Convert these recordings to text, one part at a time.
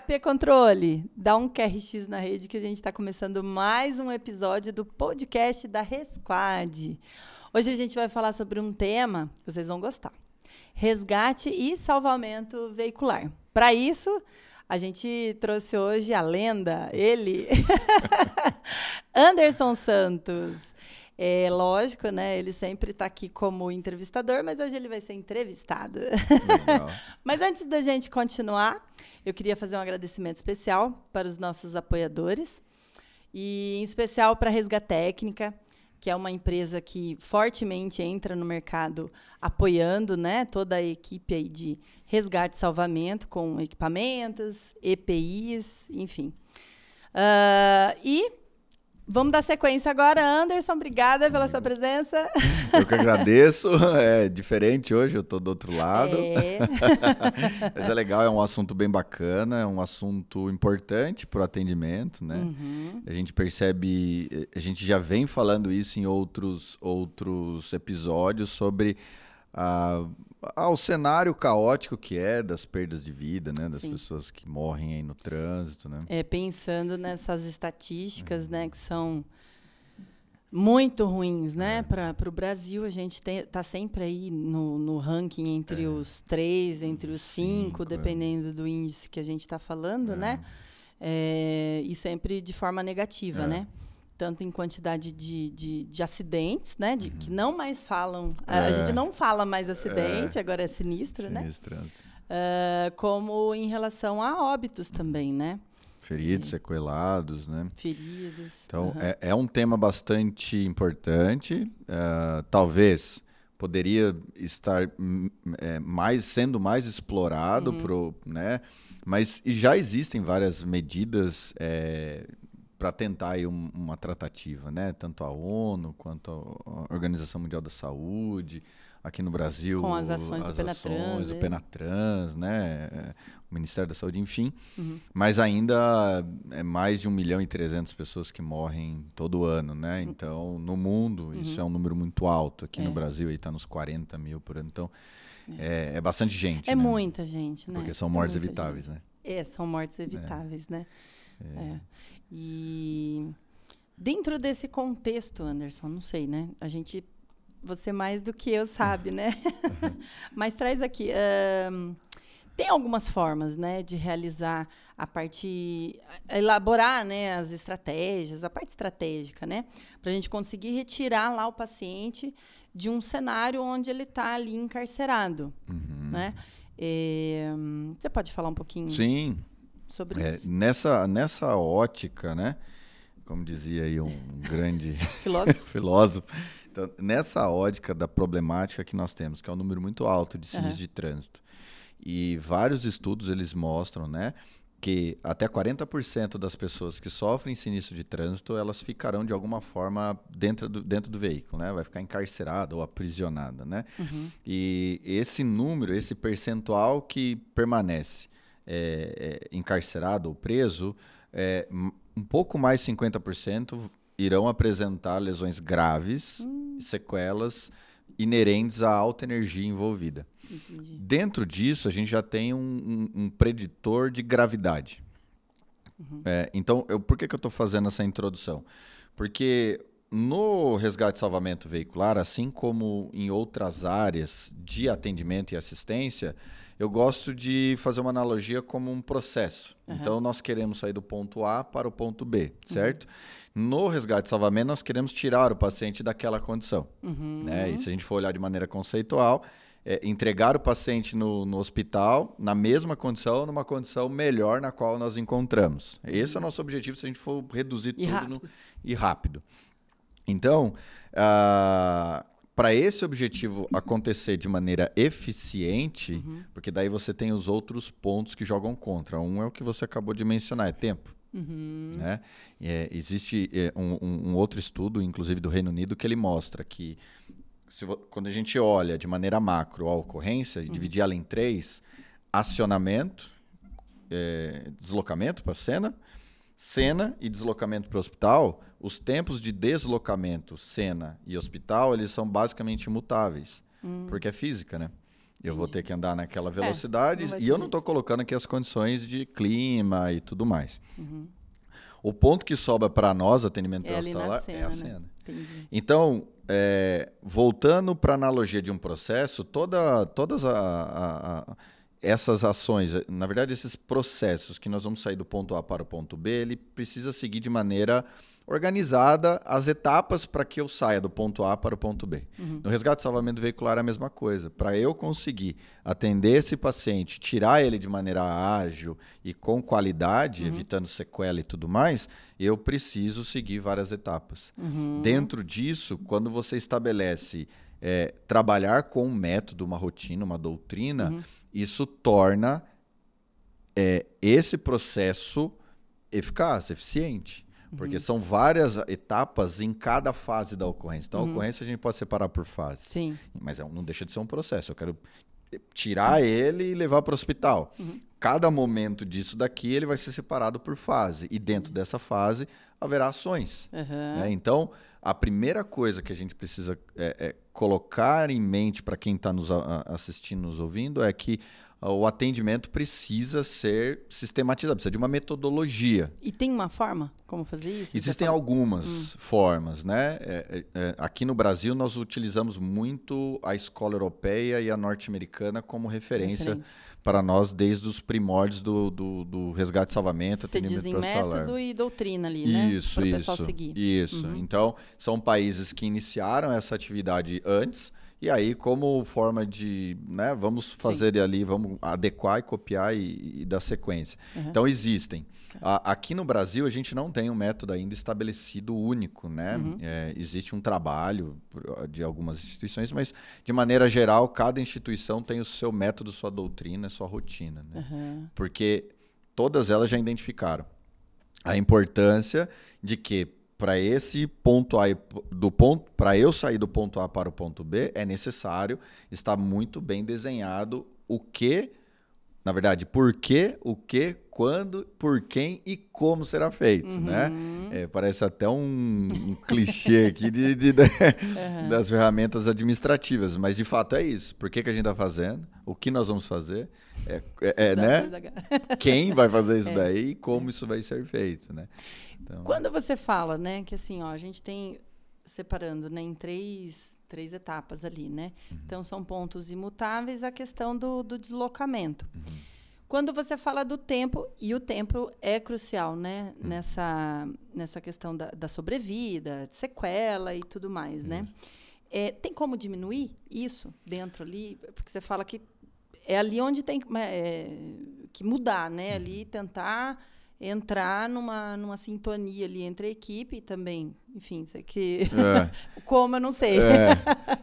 HP Controle, dá um QRX na rede que a gente está começando mais um episódio do podcast da Resquad. Hoje a gente vai falar sobre um tema que vocês vão gostar. Resgate e salvamento veicular. Para isso, a gente trouxe hoje a lenda, ele, Anderson Santos. É lógico, né? Ele sempre está aqui como entrevistador, mas hoje ele vai ser entrevistado. Legal. Mas antes da gente continuar, eu queria fazer um agradecimento especial para os nossos apoiadores, e em especial para a Resgatécnica, que é uma empresa que fortemente entra no mercado apoiando, né, toda a equipe aí de resgate e salvamento com equipamentos, EPIs, enfim. Vamos dar sequência agora. Anderson, obrigada pela sua presença. Eu que agradeço. É diferente hoje, eu estou do outro lado. Mas é legal, é um assunto bem bacana, é um assunto importante para o atendimento, né? Uhum. A gente percebe, a gente já vem falando isso em outros episódios sobre o cenário caótico que é das perdas de vida, né? Das Sim. pessoas que morrem aí no trânsito, né? Pensando nessas estatísticas, né? Que são muito ruins, né? Para o Brasil, a gente está sempre aí no ranking entre os 3, entre os 5, dependendo do índice que a gente está falando, né? E sempre de forma negativa, né? Tanto em quantidade de acidentes, né? Que não mais falam... A gente não fala mais acidente, agora é sinistro, né? Como em relação a óbitos também, né? Feridos, sequelados, né? Feridos. Então, é um tema bastante importante. Talvez poderia estar sendo mais explorado, né? Mas já existem várias medidas... para tentar aí uma tratativa, né? Tanto a ONU quanto a Organização Mundial da Saúde, aqui no Brasil, com as ações do Penatrans, né? O Ministério da Saúde, enfim. Mas ainda é mais de 1.300.000 pessoas que morrem todo ano, né? Então, no mundo, isso é um número muito alto. Aqui no Brasil, está nos 40 mil por ano. Então, é bastante gente, né? É muita gente, né? Porque são mortes evitáveis, né? São mortes evitáveis, né? E dentro desse contexto, Anderson, não sei, né? Você mais do que eu sabe, né? Mas traz aqui, tem algumas formas, né, de realizar elaborar, né, as estratégias, a parte estratégica, né, para a gente conseguir retirar lá o paciente de um cenário onde ele está ali encarcerado, né? Você pode falar um pouquinho? Sim. Sobre isso. Nessa ótica, né? Como dizia aí um grande filósofo. Então, nessa ótica da problemática que nós temos, que é um número muito alto de sinistros de trânsito, e vários estudos eles mostram, né, que até 40% das pessoas que sofrem sinistro de trânsito, elas ficarão de alguma forma dentro do veículo, né? Vai ficar encarcerada ou aprisionada, né? E esse número, esse percentual que permanece encarcerado ou preso, um pouco mais 50% irão apresentar lesões graves, sequelas inerentes à alta energia envolvida. Entendi. Dentro disso, a gente já tem um preditor de gravidade. Então, por que eu estou fazendo essa introdução? Porque no resgate e salvamento veicular, assim como em outras áreas de atendimento e assistência, eu gosto de fazer uma analogia como um processo. Então, nós queremos sair do ponto A para o ponto B, certo? No resgate e salvamento, nós queremos tirar o paciente daquela condição. Né? E se a gente for olhar de maneira conceitual, entregar o paciente no hospital na mesma condição, numa condição melhor na qual nós encontramos. Esse é o nosso objetivo se a gente for reduzir tudo e rápido. Então, para esse objetivo acontecer de maneira eficiente, porque daí você tem os outros pontos que jogam contra. Um é o que você acabou de mencionar, é tempo. Né? Existe um outro estudo, inclusive do Reino Unido, que ele mostra que quando a gente olha de maneira macro a ocorrência e dividir ela em 3, acionamento, deslocamento para cena e deslocamento para o hospital, os tempos de deslocamento, cena e hospital, eles são basicamente imutáveis, porque é física, né? Eu vou ter que andar naquela velocidade não e eu não estou colocando aqui as condições de clima e tudo mais. O ponto que sobra para nós, atendimento pré-hospitalar, é a cena. Entendi. Então, voltando para a analogia de um processo, todas essas ações, na verdade, esses processos que nós vamos sair do ponto A para o ponto B, ele precisa seguir de maneira organizada as etapas para que eu saia do ponto A para o ponto B. No resgate e salvamento veicular é a mesma coisa. Para eu conseguir atender esse paciente, tirar ele de maneira ágil e com qualidade, evitando sequela e tudo mais, eu preciso seguir várias etapas. Dentro disso, quando você estabelece trabalhar com um método, uma rotina, uma doutrina, isso torna esse processo eficaz, eficiente. Porque são várias etapas em cada fase da ocorrência. Então, a ocorrência a gente pode separar por fases. Sim. Mas não deixa de ser um processo. Eu quero tirar ele e levar para o hospital. Cada momento disso daqui, ele vai ser separado por fase. E dentro dessa fase, haverá ações. Né? Então, a primeira coisa que a gente precisa colocar em mente para quem está nos assistindo, nos ouvindo, é que o atendimento precisa ser sistematizado, precisa de uma metodologia. E tem uma forma como fazer isso? Existem algumas formas, né? Aqui no Brasil, nós utilizamos muito a escola europeia e a norte-americana como referência para nós desde os primórdios do resgate e salvamento, atendimento pré-hospitalar. Método e doutrina ali, né? Isso, para o pessoal seguir. Isso. Então, são países que iniciaram essa atividade antes. E aí, como forma de, né, vamos fazer ali, vamos adequar e copiar e dar sequência. Então, existem. Aqui no Brasil, a gente não tem um método ainda estabelecido único, né? Existe um trabalho de algumas instituições, mas, de maneira geral, cada instituição tem o seu método, sua doutrina, sua rotina, né? Porque todas elas já identificaram a importância de que, para esse ponto A, para eu sair do ponto A para o ponto B, é necessário estar muito bem desenhado o que, na verdade, por quê, o que, quando, por quem e como será feito, né? Parece até um clichê aqui das ferramentas administrativas, mas de fato é isso. Por que a gente está fazendo? O que nós vamos fazer? Né? Quem vai fazer isso daí e como isso vai ser feito, né? Então, quando você fala, né, que assim, ó, a gente tem, separando, né, em três etapas ali, né? Então, são pontos imutáveis, a questão do deslocamento. Quando você fala do tempo, e o tempo é crucial, né, nessa questão da sobrevida, de sequela e tudo mais, né? Tem como diminuir isso dentro ali? Porque você fala que é ali onde tem que mudar, né? Ali tentar entrar numa sintonia ali entre a equipe e também, enfim, sei que como eu não sei.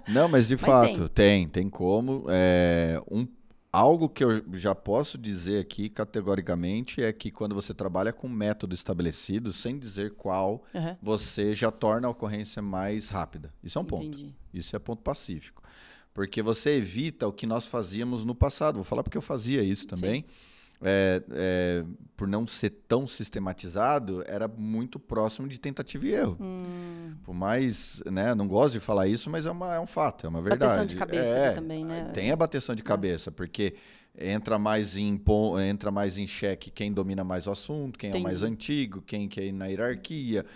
Não, mas de fato tem como. Algo que eu já posso dizer aqui categoricamente é que quando você trabalha com método estabelecido, sem dizer qual, você já torna a ocorrência mais rápida. Isso é um ponto. Isso é ponto pacífico. Porque você evita o que nós fazíamos no passado. Vou falar porque eu fazia isso também. Por não ser tão sistematizado, era muito próximo de tentativa e erro. Por mais, né, não gosto de falar isso, mas é um fato, é uma verdade. Bateção de cabeça também, né? Tem a bateção de cabeça, porque entra mais em xeque quem domina mais o assunto, quem é o mais antigo, quem quer ir na hierarquia,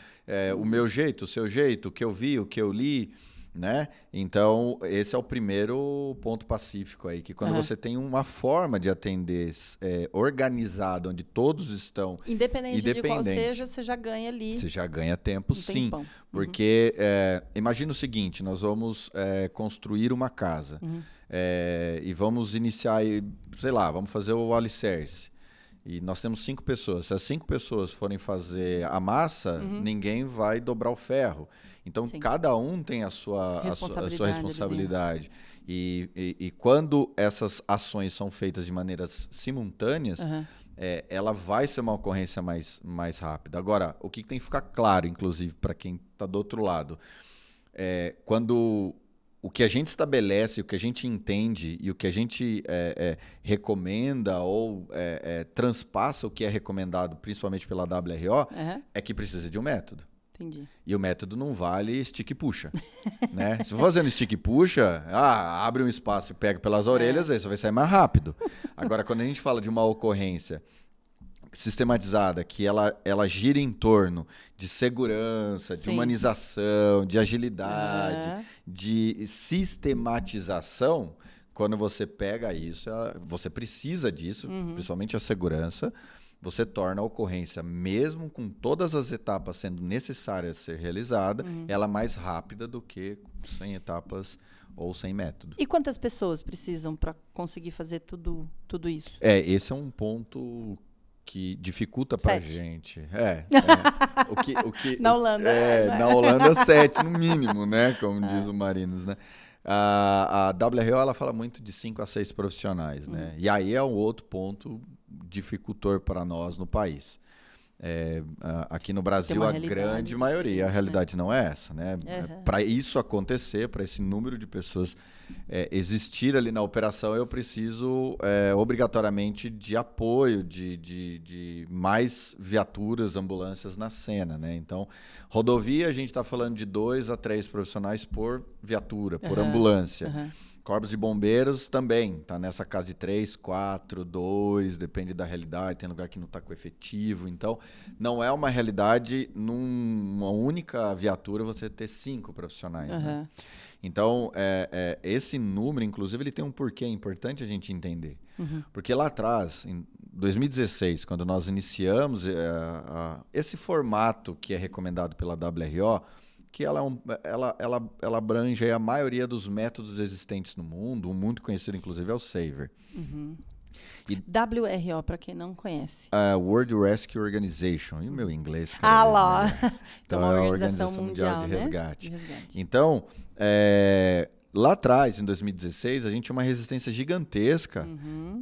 o meu jeito, o seu jeito, o que eu vi, o que eu li, né? Então, esse é o primeiro ponto pacífico aí, que quando você tem uma forma de atender organizada, onde todos estão independente de qual seja, você já ganha ali. Você já ganha tempo, sim. Porque, imagina o seguinte, nós vamos construir uma casa e vamos iniciar, sei lá, vamos fazer o alicerce. E nós temos 5 pessoas. Se as 5 pessoas forem fazer a massa, ninguém vai dobrar o ferro. Então, cada um tem a sua responsabilidade. E quando essas ações são feitas de maneiras simultâneas, ela vai ser uma ocorrência mais rápida. Agora, o que tem que ficar claro, inclusive, para quem está do outro lado, quando o que a gente estabelece, o que a gente entende e o que a gente recomenda ou transpassa o que é recomendado, principalmente pela WRO, é que precisa de um método. Entendi. E o método não vale stick e puxa, né? Se for fazendo stick e puxa, abre um espaço e pega pelas orelhas, aí você vai sair mais rápido. Agora, quando a gente fala de uma ocorrência sistematizada, que ela gira em torno de segurança, de humanização, de agilidade, de sistematização, quando você pega isso, você precisa disso, principalmente a segurança, você torna a ocorrência, mesmo com todas as etapas sendo necessárias ser realizada, ela mais rápida do que sem etapas ou sem método. E quantas pessoas precisam para conseguir fazer tudo isso? Esse é um ponto que dificulta pra 7. gente. Na Holanda. Na Holanda 7 no mínimo, né? Como diz o Marinos, né? A WRO, ela fala muito de 5 a 6 profissionais, né? E aí é um outro ponto dificultor para nós no país. Aqui no Brasil, a grande maioria, a realidade não é essa, né? Para isso acontecer, para esse número de pessoas existir ali na operação, eu preciso obrigatoriamente de apoio, de mais viaturas, ambulâncias na cena, né? Então, rodovia, a gente está falando de 2 a 3 profissionais por viatura, por ambulância. Corpos de bombeiros também, tá nessa casa de 3, 4, 2, depende da realidade, tem lugar que não está com efetivo. Então, não é uma realidade numa única viatura você ter 5 profissionais. Né? Então, esse número, inclusive, ele tem um porquê importante a gente entender. Porque lá atrás, em 2016, quando nós iniciamos esse formato que é recomendado pela WRO, que ela abrange a maioria dos métodos existentes no mundo. Um muito conhecido, inclusive, é o SAVER. WRO, para quem não conhece. World Rescue Organization. E o meu inglês? Lá! Então, é a Organização Mundial de Resgate. Então, lá atrás, em 2016, a gente tinha uma resistência gigantesca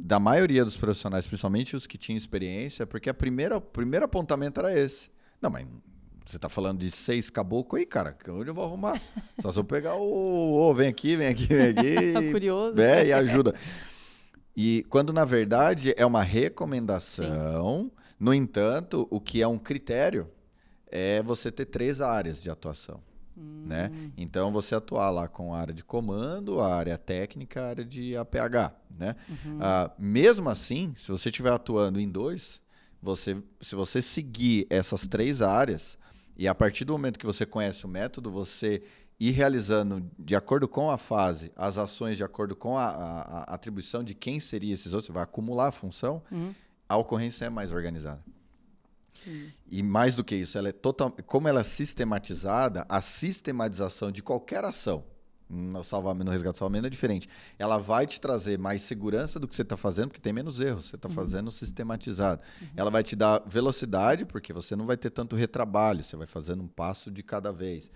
da maioria dos profissionais, principalmente os que tinham experiência, porque o primeiro apontamento era esse. Não, mas... Você tá falando de 6 caboclos aí, cara. Onde eu vou arrumar? Só se eu pegar vem aqui. Curioso. E ajuda. E quando, na verdade, é uma recomendação. No entanto, o que é um critério é você ter 3 áreas de atuação. Né? Então, você atuar lá com a área de comando, a área técnica, a área de APH. Né? Mesmo assim, se você estiver atuando em 2, se você seguir essas 3 áreas... E a partir do momento que você conhece o método, você ir realizando, de acordo com a fase, as ações de acordo com a atribuição de quem seria esses outros, você vai acumular a função, a ocorrência é mais organizada. E mais do que isso, como ela é sistematizada, a sistematização de qualquer ação, no resgate e salvamento é diferente. Ela vai te trazer mais segurança do que você está fazendo, porque tem menos erros. Você está fazendo sistematizado. Ela vai te dar velocidade, porque você não vai ter tanto retrabalho. Você vai fazendo um passo de cada vez.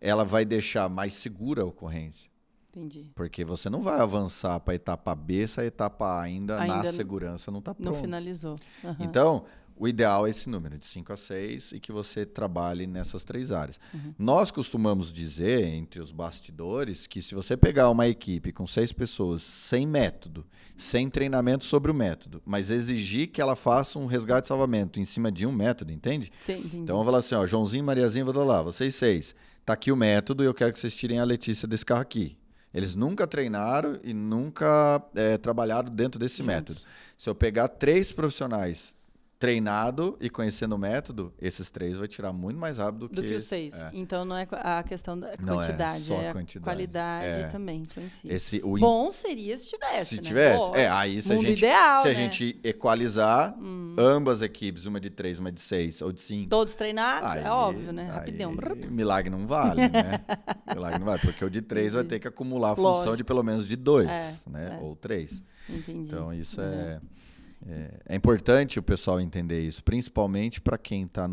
Ela vai deixar mais segura a ocorrência. Entendi. Porque você não vai avançar para a etapa B se a etapa A ainda na segurança não está pronta. Não finalizou. Então... O ideal é esse número, de 5 a 6, e que você trabalhe nessas 3 áreas. Nós costumamos dizer, entre os bastidores, que se você pegar uma equipe com 6 pessoas, sem método, sem treinamento sobre o método, mas exigir que ela faça um resgate e salvamento em cima de um método, entende? Sim, entendi. Então, vamos falar assim, Joãozinho, Mariazinha, vou dar lá, vocês 6. Tá aqui o método e eu quero que vocês tirem a Letícia desse carro aqui. Eles nunca treinaram e nunca trabalharam dentro desse método. Se eu pegar 3 profissionais... treinado e conhecendo o método, esses 3 vai tirar muito mais rápido do que os 6. Então, não é a questão da quantidade, não é a qualidade também influencia. Bom seria se tivesse, Se tivesse, aí se ideal, a gente equalizar ambas equipes, uma de 3, uma de 6 ou de 5. Todos treinados, é óbvio, né? Rapidão. Milagre não vale, né? Milagre não vale, porque o de 3 vai ter que acumular a função de pelo menos de 2, né? Ou 3. Entendi. Então, isso é importante o pessoal entender isso, principalmente para quem está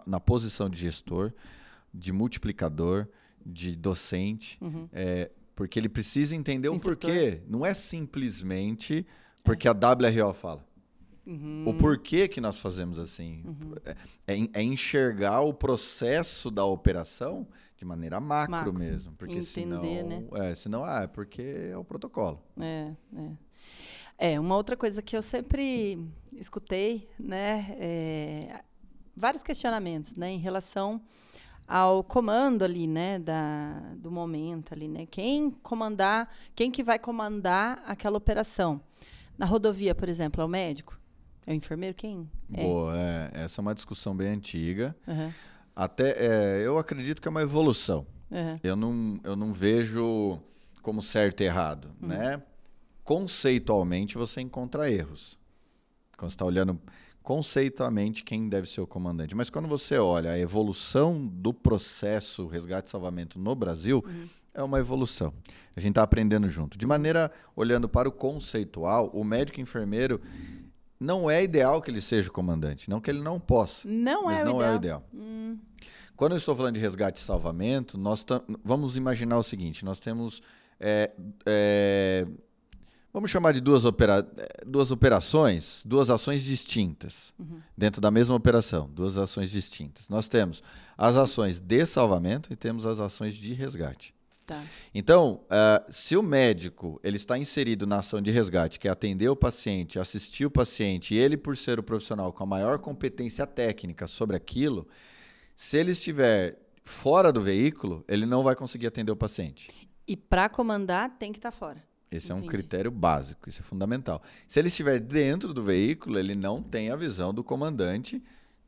na posição de gestor, de multiplicador, de docente, porque ele precisa entender o porquê. Não é simplesmente porque a WRO fala. O porquê que nós fazemos assim. É enxergar o processo da operação de maneira macro mesmo. Porque entender, senão é porque é o protocolo. Uma outra coisa que eu sempre escutei, né? vários questionamentos, né, em relação ao comando ali, né, do momento ali, né? Quem que vai comandar aquela operação? Na rodovia, por exemplo, é o médico? É o enfermeiro? Quem? Boa, essa é uma discussão bem antiga. Uhum. Até, eu acredito que é uma evolução. Uhum. Eu não vejo como certo e errado, né? Conceitualmente, você encontra erros. Quando você está olhando conceitualmente quem deve ser o comandante. Mas quando você olha a evolução do processo resgate e salvamento no Brasil, é uma evolução. A gente está aprendendo junto. De maneira, olhando para o conceitual, o médico e enfermeiro não é ideal que ele seja o comandante. Não que ele não possa, mas não é o ideal. Quando eu estou falando de resgate e salvamento, vamos imaginar o seguinte, nós temos... vamos chamar de duas operações, duas ações distintas, dentro da mesma operação, duas ações distintas. Nós temos as ações de salvamento e temos as ações de resgate. Tá. Então, se o médico ele está inserido na ação de resgate, que é atender o paciente, assistir o paciente, e ele, por ser o profissional com a maior competência técnica sobre aquilo, se ele estiver fora do veículo, ele não vai conseguir atender o paciente. E para comandar, tem que estar fora. Esse é um critério básico, isso é fundamental. Se ele estiver dentro do veículo, ele não tem a visão do comandante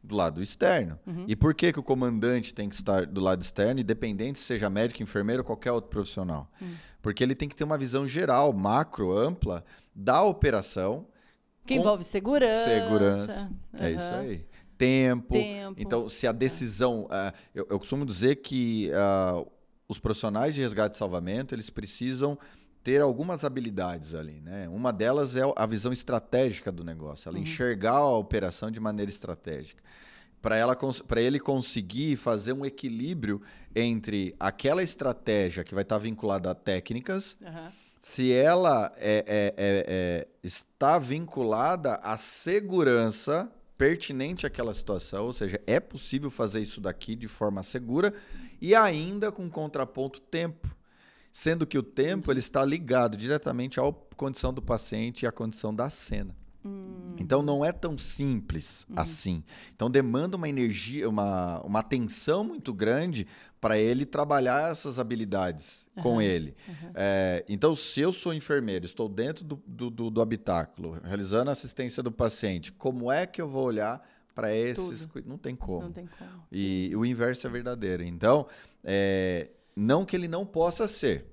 do lado externo. E por que o comandante tem que estar do lado externo, independente se seja médico, enfermeiro ou qualquer outro profissional? Porque ele tem que ter uma visão geral, macro, ampla, da operação. Que envolve segurança. Segurança, é isso aí. Tempo. Então, se a decisão... eu costumo dizer que os profissionais de resgate e salvamento, eles precisam ter algumas habilidades ali, né? Uma delas é a visão estratégica do negócio, ela enxergar a operação de maneira estratégica. Para ele conseguir fazer um equilíbrio entre aquela estratégia que vai estar vinculada a técnicas, se ela está vinculada à segurança pertinente àquela situação, ou seja, é possível fazer isso daqui de forma segura e ainda com contraponto tempo. Sendo que o tempo ele está ligado diretamente à condição do paciente e à condição da cena. Então, não é tão simples assim. Então, demanda uma energia, uma atenção muito grande para ele trabalhar essas habilidades com ele. Então, se eu sou enfermeiro, estou dentro do habitáculo, realizando a assistência do paciente, como é que eu vou olhar para esses... Não tem como. Não tem como. E o inverso é verdadeiro. Então, não que ele não possa ser.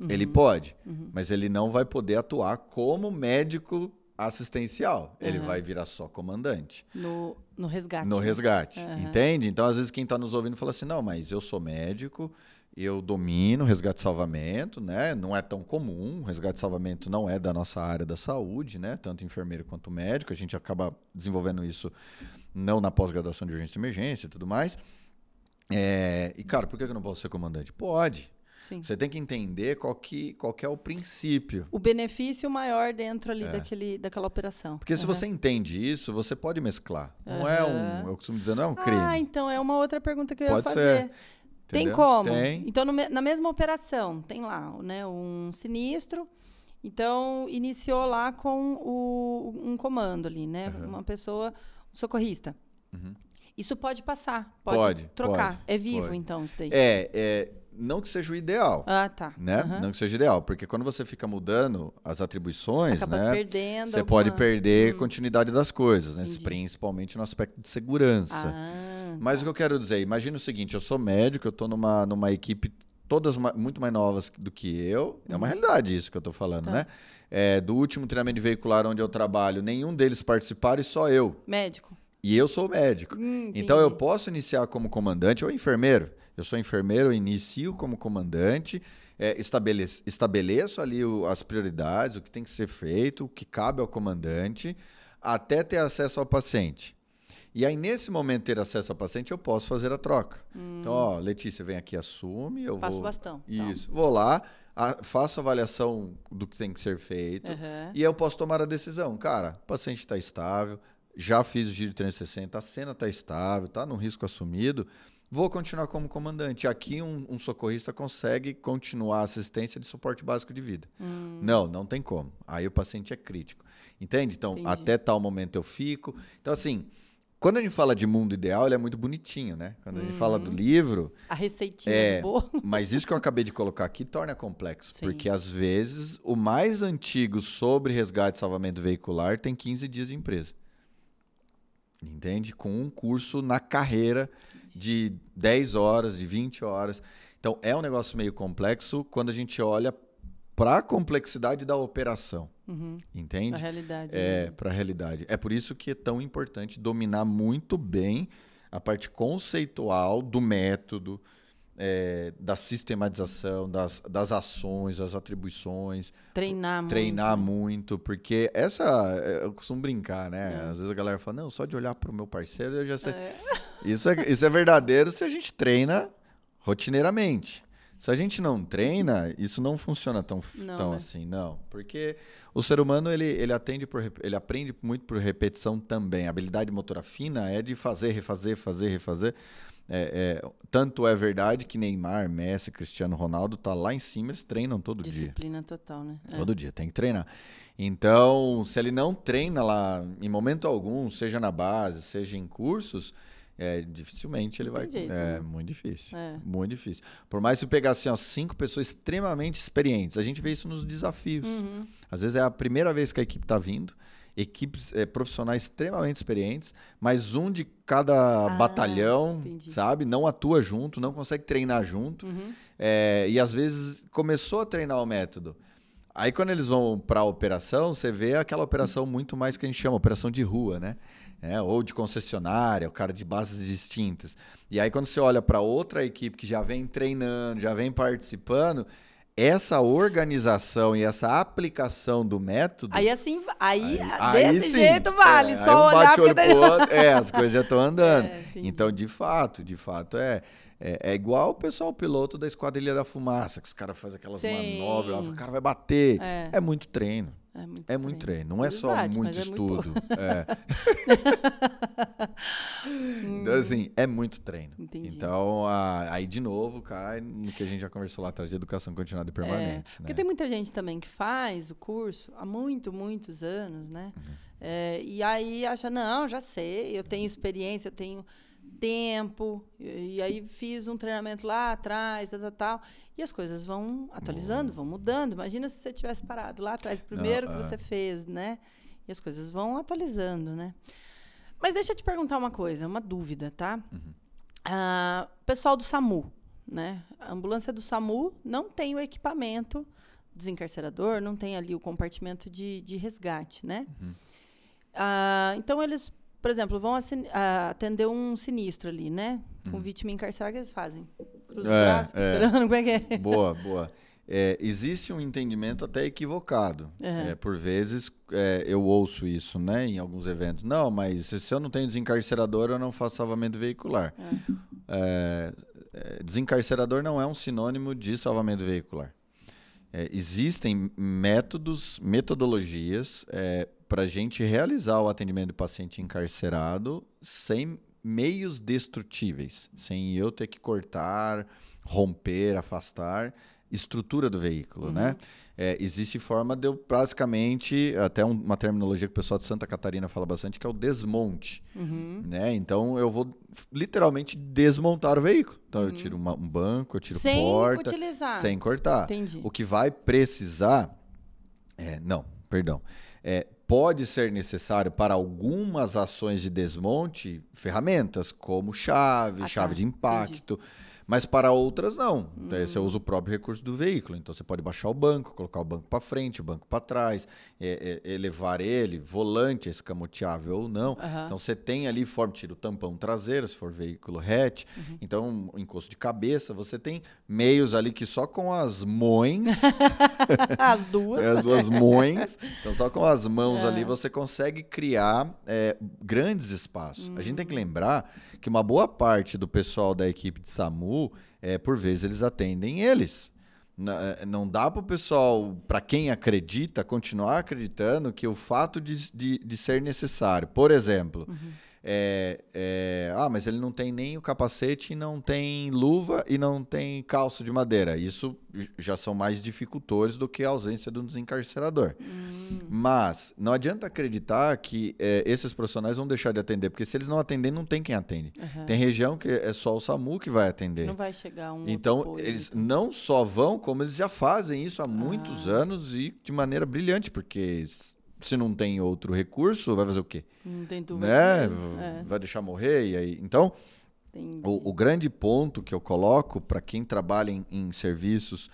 Ele pode, mas ele não vai poder atuar como médico assistencial. Ele vai virar só comandante. No resgate. No resgate, entende? Então, às vezes, quem está nos ouvindo fala assim, não, mas eu sou médico, eu domino resgate e salvamento, né? Não é tão comum, resgate e salvamento não é da nossa área da saúde, né? Tanto enfermeiro quanto médico, a gente acaba desenvolvendo isso não na pós-graduação de urgência e emergência e tudo mais. E, cara, por que eu não posso ser comandante? Pode. Sim. Você tem que entender qual que é o princípio. O benefício maior dentro ali daquela operação. Porque se você entende isso, você pode mesclar. Não é eu costumo dizer, não é um crime. Então é uma outra pergunta que eu ia fazer. Ser. Tem Entendeu? como? Tem. Então, na mesma operação, tem lá, né, um sinistro. Então, iniciou lá com um comando ali, né? Uma pessoa, um socorrista. Isso pode passar, pode trocar. É vivo, então, isso daí? Não que seja o ideal. Tá. Né? Não que seja ideal, porque quando você fica mudando as atribuições, acaba perdendo você pode perder a continuidade das coisas, né? Principalmente no aspecto de segurança. Mas o que eu quero dizer, imagina o seguinte, eu sou médico, eu estou numa equipe todas muito mais novas do que eu, é uma realidade isso que eu estou falando, né? Do último treinamento veicular onde eu trabalho, nenhum deles participaram e só eu. Médico. E eu sou médico. Então, eu posso iniciar como comandante ou enfermeiro. Eu sou enfermeiro, eu inicio como comandante, estabeleço ali as prioridades, o que tem que ser feito, o que cabe ao comandante, até ter acesso ao paciente. E aí, nesse momento, ter acesso ao paciente, eu posso fazer a troca. Então, Letícia, vem aqui, assume. Eu passo o bastão. Isso. Vou lá, faço a avaliação do que tem que ser feito e eu posso tomar a decisão. Cara, o paciente está estável, já fiz o giro 360, a cena está estável, está no risco assumido, vou continuar como comandante. Aqui um socorrista consegue continuar a assistência de suporte básico de vida. Não tem como. Aí o paciente é crítico. Entende? Então, até tal momento eu fico. Então, assim, Quando a gente fala de mundo ideal, ele é muito bonitinho, né? Quando a gente fala do livro... A receitinha do bolo. Mas isso que eu acabei de colocar aqui torna complexo. Sim. Porque, às vezes, o mais antigo sobre resgate e salvamento veicular tem 15 dias de empresa. Entende? Com um curso na carreira de 10 horas, de 20 horas. Então, é um negócio meio complexo quando a gente olha para a complexidade da operação. Entende? Para a realidade. Para a realidade. É por isso que é tão importante dominar muito bem a parte conceitual do método, da sistematização, das ações, das atribuições. Treinar muito, porque eu costumo brincar, né? Às vezes a galera fala, não, só de olhar para o meu parceiro eu já sei. Isso é verdadeiro se a gente treina rotineiramente. Se a gente não treina, isso não funciona tão assim, não. Porque o ser humano, ele aprende muito por repetição também. A habilidade motora fina é de fazer, refazer. Tanto é verdade que Neymar, Messi, Cristiano Ronaldo tá lá em cima, eles treinam todo dia. Disciplina total, né? Todo dia, tem que treinar. Então, se ele não treina lá em momento algum, seja na base, seja em cursos... dificilmente ele vai... muito difícil. Muito difícil. Por mais que você pegar assim, 5 pessoas extremamente experientes, a gente vê isso nos desafios. Às vezes é a primeira vez que a equipe está vindo, equipes profissionais extremamente experientes, mas um de cada batalhão, sabe? Não atua junto, não consegue treinar junto. E às vezes começou a treinar o método. Aí quando eles vão para a operação, você vê aquela operação muito mais que a gente chama operação de rua, né? Ou de concessionária, o cara de bases distintas. E aí, quando você olha para outra equipe que já vem treinando, já vem participando, essa organização e essa aplicação do método... Aí desse jeito vale, só olhar para o outro, as coisas já estão andando. Então, de fato, é igual o pessoal piloto da Esquadrilha da Fumaça, que os caras fazem aquelas manobras, o cara vai bater. É muito treino. É muito treino, não é só muito estudo. Então, assim, é muito treino. Entendi. Então, aí de novo cai no que a gente já conversou lá atrás de educação continuada e permanente. Porque tem muita gente também que faz o curso há muitos anos, né? E aí acha, não, já sei, eu tenho experiência, eu tenho tempo, e aí fiz um treinamento lá atrás, tal. E as coisas vão atualizando, vão mudando. Imagina se você tivesse parado lá atrás, primeiro que você fez, né? E as coisas vão atualizando, né? Mas deixa eu te perguntar uma coisa, uma dúvida, tá? Pessoal do SAMU, né? A ambulância do SAMU não tem o equipamento desencarcerador, não tem ali o compartimento de resgate, né? Então, eles, por exemplo, vão atender um sinistro ali, né? Com vítima encarcerada, o que eles fazem? Cruza o braço, esperando, como é que é? Boa. Existe um entendimento até equivocado. Por vezes, eu ouço isso, né, em alguns eventos. Não, mas se eu não tenho desencarcerador, eu não faço salvamento veicular. Desencarcerador não é um sinônimo de salvamento veicular. Existem metodologias para a gente realizar o atendimento do paciente encarcerado sem meios destrutíveis, sem eu ter que cortar, romper, afastar estrutura do veículo, né? Existe forma de eu basicamente, até uma terminologia que o pessoal de Santa Catarina fala bastante, que é o desmonte, né? Então, eu vou literalmente desmontar o veículo. Então, eu tiro um banco, eu tiro porta, sem cortar. Entendi. O que vai precisar... pode ser necessário para algumas ações de desmonte ferramentas como chave de impacto, entendi. Mas para outras não. Daí você usa o próprio recurso do veículo. Então você pode baixar o banco, colocar o banco para frente, o banco para trás, elevar ele, volante escamoteável ou não. Então você tem ali tira o tampão traseiro, se for veículo hatch. Então, encosto de cabeça, você tem meios ali que só com as mãos... As duas. As duas mãos. Então só com as mãos ali você consegue criar grandes espaços. A gente tem que lembrar que uma boa parte do pessoal da equipe de SAMU, por vezes eles atendem eles. Não dá para o pessoal, para quem acredita, continuar acreditando que o fato de ser necessário, por exemplo, mas ele não tem nem o capacete, não tem luva e não tem calço de madeira. Isso já são mais dificultores do que a ausência do desencarcerador. Mas não adianta acreditar que esses profissionais vão deixar de atender, porque se eles não atenderem, não tem quem atende. Tem região que é só o SAMU que vai atender. Não vai chegar um Então, outro apoio, eles não só vão, como eles já fazem isso há muitos anos e de maneira brilhante, porque se não tem outro recurso, vai fazer o quê? Não tem dúvida. Né? Vai deixar morrer? E aí? Então, o grande ponto que eu coloco para quem trabalha em serviços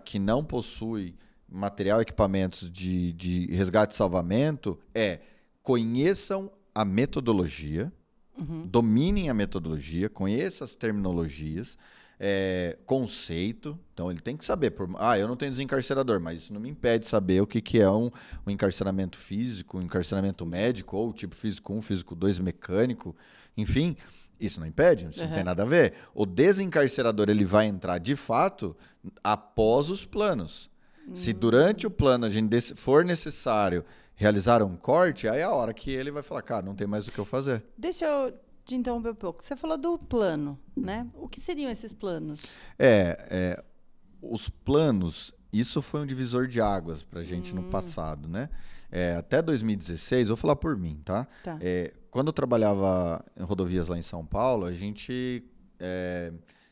que não possui material e equipamentos de resgate e salvamento conheçam a metodologia, dominem a metodologia, conheçam as terminologias, conceito. Então, ele tem que saber. Eu não tenho desencarcerador, mas isso não me impede de saber o que é um encarceramento físico, um encarceramento médico, ou tipo físico 1, físico 2, mecânico, enfim. Isso não impede, isso não tem nada a ver. O desencarcerador ele vai entrar, de fato, após os planos. Se durante o plano a gente for necessário realizar um corte, aí é a hora que ele vai falar, cara, não tem mais o que eu fazer. Deixa eu te interromper um pouco. Você falou do plano, né? O que seriam esses planos? Os planos, isso foi um divisor de águas pra gente no passado, né? Até 2016, vou falar por mim, tá? Quando eu trabalhava em rodovias lá em São Paulo, a gente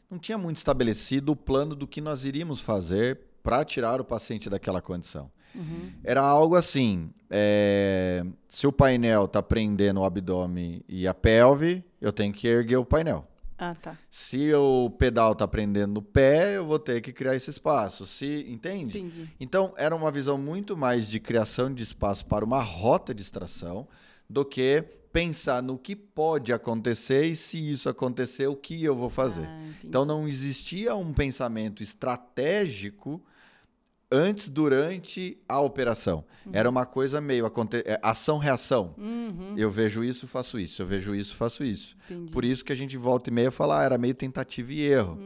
não tinha muito estabelecido o plano do que nós iríamos fazer para tirar o paciente daquela condição. Era algo assim, se o painel está prendendo o abdômen e a pelve, eu tenho que erguer o painel. Se o pedal está prendendo no pé, eu vou ter que criar esse espaço. Entende? Entendi. Então, era uma visão muito mais de criação de espaço para uma rota de extração do que pensar no que pode acontecer e se isso acontecer, o que eu vou fazer. Então, não existia um pensamento estratégico antes, durante a operação. Era uma coisa meio ação-reação. Eu vejo isso, faço isso. Eu vejo isso, faço isso. Entendi. Por isso que a gente volta e meia fala, era meio tentativa e erro.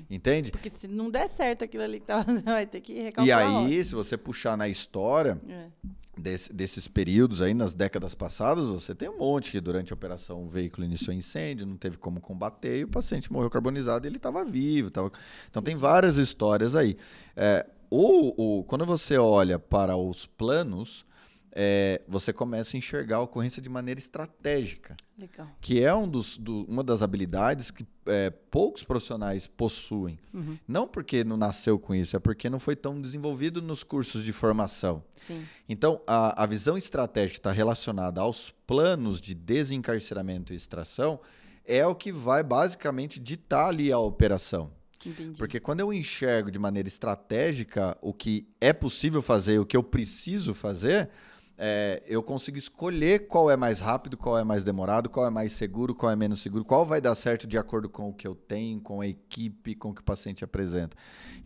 Entende? Porque se não der certo aquilo ali que tá fazendo, vai ter que recalcular. E aí, se você puxar na história desses períodos aí, nas décadas passadas, você tem um monte que durante a operação o veículo iniciou incêndio, não teve como combater e o paciente morreu carbonizado e ele estava vivo. Então, tem várias histórias aí. Quando você olha para os planos, você começa a enxergar a ocorrência de maneira estratégica. Legal. Que é uma das habilidades que poucos profissionais possuem. Não porque não nasceu com isso, é porque não foi tão desenvolvido nos cursos de formação. Sim. Então, a visão estratégica está relacionada aos planos de desencarceramento e extração é o que vai basicamente ditar ali a operação. Entendi. Porque quando eu enxergo de maneira estratégica o que é possível fazer, o que eu preciso fazer, eu consigo escolher qual é mais rápido, qual é mais demorado, qual é mais seguro, qual é menos seguro, qual vai dar certo de acordo com o que eu tenho, com a equipe, com o que o paciente apresenta.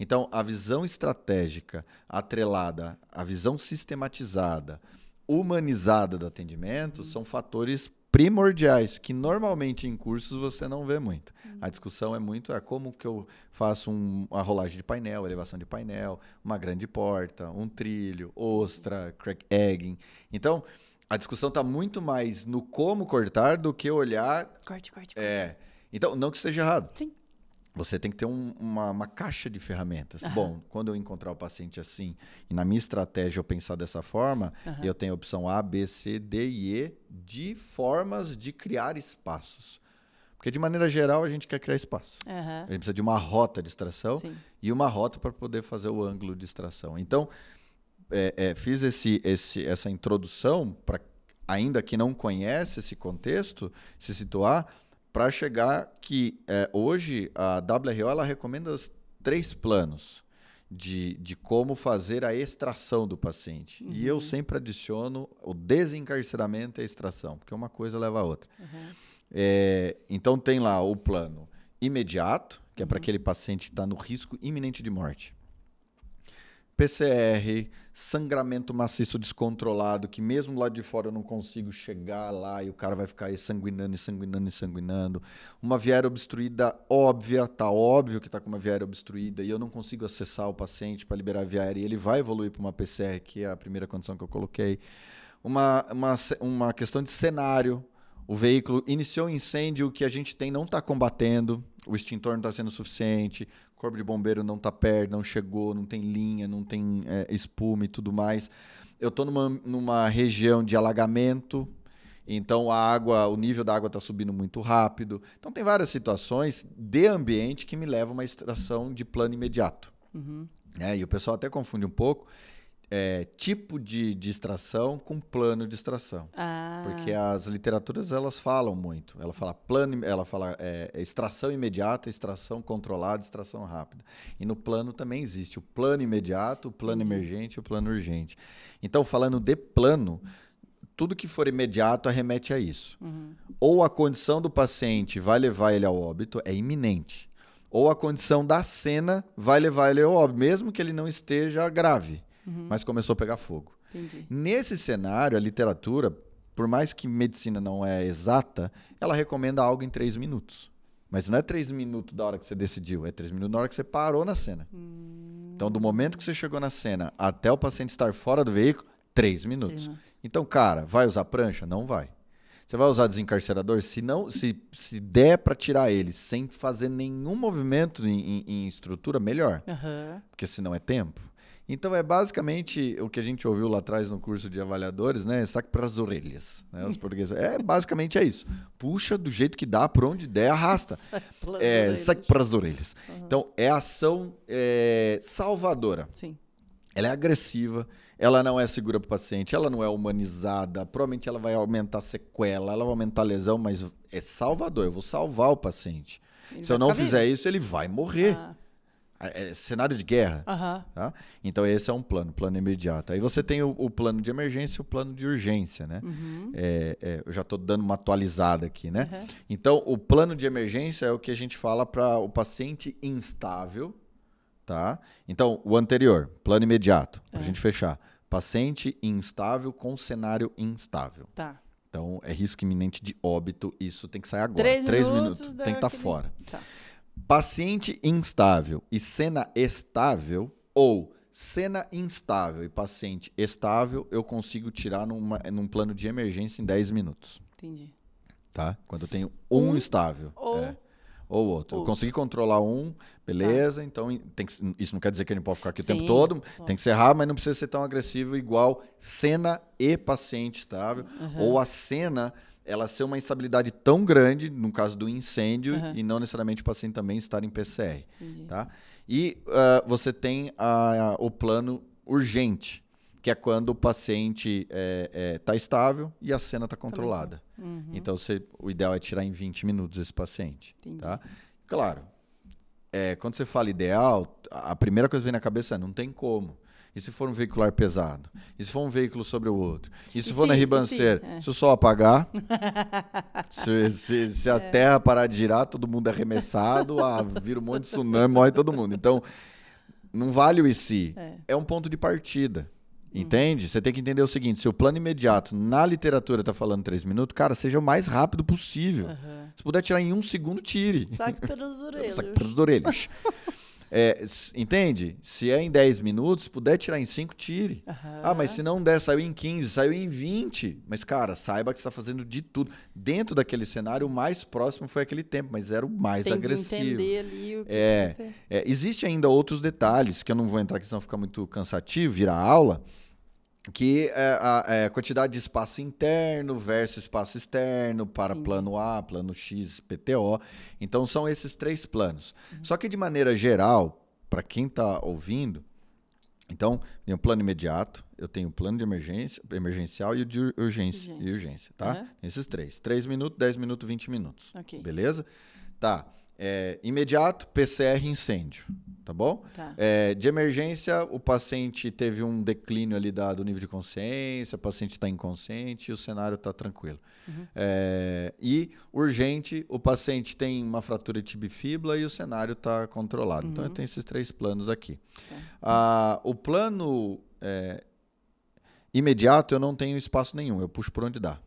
Então, a visão estratégica atrelada à visão sistematizada, humanizada do atendimento são fatores primordiais, que normalmente em cursos você não vê muito. A discussão é muito como que eu faço uma rolagem de painel, elevação de painel, uma grande porta, um trilho, ostra, crack egging. Então, a discussão está muito mais no como cortar do que olhar... Corte. Então, não que seja errado. Sim. Você tem que ter uma caixa de ferramentas. Bom, quando eu encontrar o paciente assim, e na minha estratégia eu pensar dessa forma, eu tenho a opção A, B, C, D e E de formas de criar espaços. Porque, de maneira geral, a gente quer criar espaço. A gente precisa de uma rota de extração e uma rota para poder fazer o ângulo de extração. Então, fiz essa introdução para, ainda que não conhece esse contexto, se situar, para chegar que hoje a WRO ela recomenda os 3 planos de como fazer a extração do paciente. E eu sempre adiciono o desencarceramento e a extração, porque uma coisa leva a outra. Então tem lá o plano imediato, que é para aquele paciente que está no risco iminente de morte. PCR, sangramento maciço descontrolado, que mesmo lá de fora eu não consigo chegar lá e o cara vai ficar aí sanguinando. Uma viária obstruída óbvia, tá óbvio que tá com uma viária obstruída e eu não consigo acessar o paciente para liberar a viária e ele vai evoluir para uma PCR, que é a primeira condição que eu coloquei. Uma questão de cenário. O veículo iniciou um incêndio, o que a gente tem não está combatendo, o extintor não está sendo suficiente, corpo de bombeiro não tá perto, não chegou, não tem linha, não tem espuma e tudo mais. Eu tô numa região de alagamento, então o nível da água está subindo muito rápido. Então tem várias situações de ambiente que me levam a uma extração de plano imediato. E o pessoal até confunde um pouco tipo de extração com plano de extração. Porque as literaturas elas falam muito. Ela fala extração imediata, extração controlada, extração rápida. E no plano também existe o plano imediato, o plano emergente e o plano urgente. Então, falando de plano, tudo que for imediato arremete a isso. Ou a condição do paciente vai levar ele ao óbito, é iminente. Ou a condição da cena vai levar ele ao óbito, mesmo que ele não esteja grave, mas começou a pegar fogo. Entendi. Nesse cenário, a literatura, por mais que medicina não é exata, ela recomenda algo em 3 minutos. Mas não é 3 minutos da hora que você decidiu, é 3 minutos da hora que você parou na cena. Então, do momento que você chegou na cena até o paciente estar fora do veículo, 3 minutos. Então, cara, vai usar prancha? Não vai. Você vai usar desencarcerador? Se der para tirar ele sem fazer nenhum movimento em estrutura, melhor. Porque senão é tempo. Então, é basicamente o que a gente ouviu lá atrás no curso de avaliadores, né? Saque para as orelhas. Né? Os portugueses. Basicamente é isso. Puxa do jeito que dá, por onde der, arrasta. Saque para as orelhas. Então, é ação salvadora. Sim. Ela é agressiva, ela não é segura para o paciente, ela não é humanizada, provavelmente ela vai aumentar sequela, ela vai aumentar a lesão, mas é salvador, eu vou salvar o paciente. Se eu não fizer isso, ele vai morrer. É cenário de guerra. Tá? Então, esse é um plano imediato. Aí você tem o plano de emergência e o plano de urgência, né? Eu já estou dando uma atualizada aqui, né? Então, o plano de emergência é o que a gente fala para o paciente instável, tá? Então, o anterior, plano imediato, para a gente fechar. Paciente instável com cenário instável. Tá. Então, é risco iminente de óbito, isso tem que sair agora. 3 minutos tem que estar fora. Tá. Paciente instável e cena estável, ou cena instável e paciente estável, eu consigo tirar num plano de emergência em 10 minutos. Entendi. Tá? Quando eu tenho um estável. Ou outro. Eu consegui controlar beleza, então isso não quer dizer que ele não pode ficar aqui o tempo todo, tem que ser rápido, mas não precisa ser tão agressivo igual cena e paciente estável, ou a cena ela ser uma instabilidade tão grande, no caso do incêndio, e não necessariamente o paciente também estar em PCR. Tá? E você tem o plano urgente, que é quando o paciente está estável e a cena está controlada. Então, o ideal é tirar em 20 minutos esse paciente. Tá? Claro, quando você fala ideal, a primeira coisa que vem na cabeça é não tem como. E se for um veicular pesado? E se for um veículo sobre o outro? E se for na ribanceira? Se o sol apagar? se a terra parar de girar, todo mundo é arremessado, vira um monte de tsunami, morre todo mundo. Então, não vale o e se. É um ponto de partida. Entende? Você tem que entender o seguinte, se o plano imediato na literatura está falando 3 minutos, cara, seja o mais rápido possível. Se puder tirar em 1 segundo, tire. Saque pelas orelhas. Saque pelas orelhas. Entende? Se é em 10 minutos, se puder tirar em 5, tire. Mas se não der, saiu em 15, saiu em 20. Mas, cara, saiba que você está fazendo de tudo. Dentro daquele cenário, o mais próximo foi aquele tempo, mas era o mais agressivo. Tem que entender ali o que você... Existem ainda outros detalhes, que eu não vou entrar aqui, senão fica muito cansativo, virar aula, que é a quantidade de espaço interno versus espaço externo para plano A, plano X, PTO. Então, são esses 3 planos. Só que, de maneira geral, para quem está ouvindo, então, tem o plano imediato, eu tenho o plano de emergencial e o de urgência, tá? Esses 3. 3 minutos, 10 minutos, 20 minutos. Beleza? Tá. Imediato, PCR, incêndio, tá bom? De emergência, o paciente teve um declínio ali do nível de consciência, o paciente está inconsciente e o cenário está tranquilo. E urgente, o paciente tem uma fratura de tibifíbula e o cenário está controlado. Então, eu tenho esses 3 planos aqui. O plano imediato, eu não tenho espaço nenhum, eu puxo por onde dá.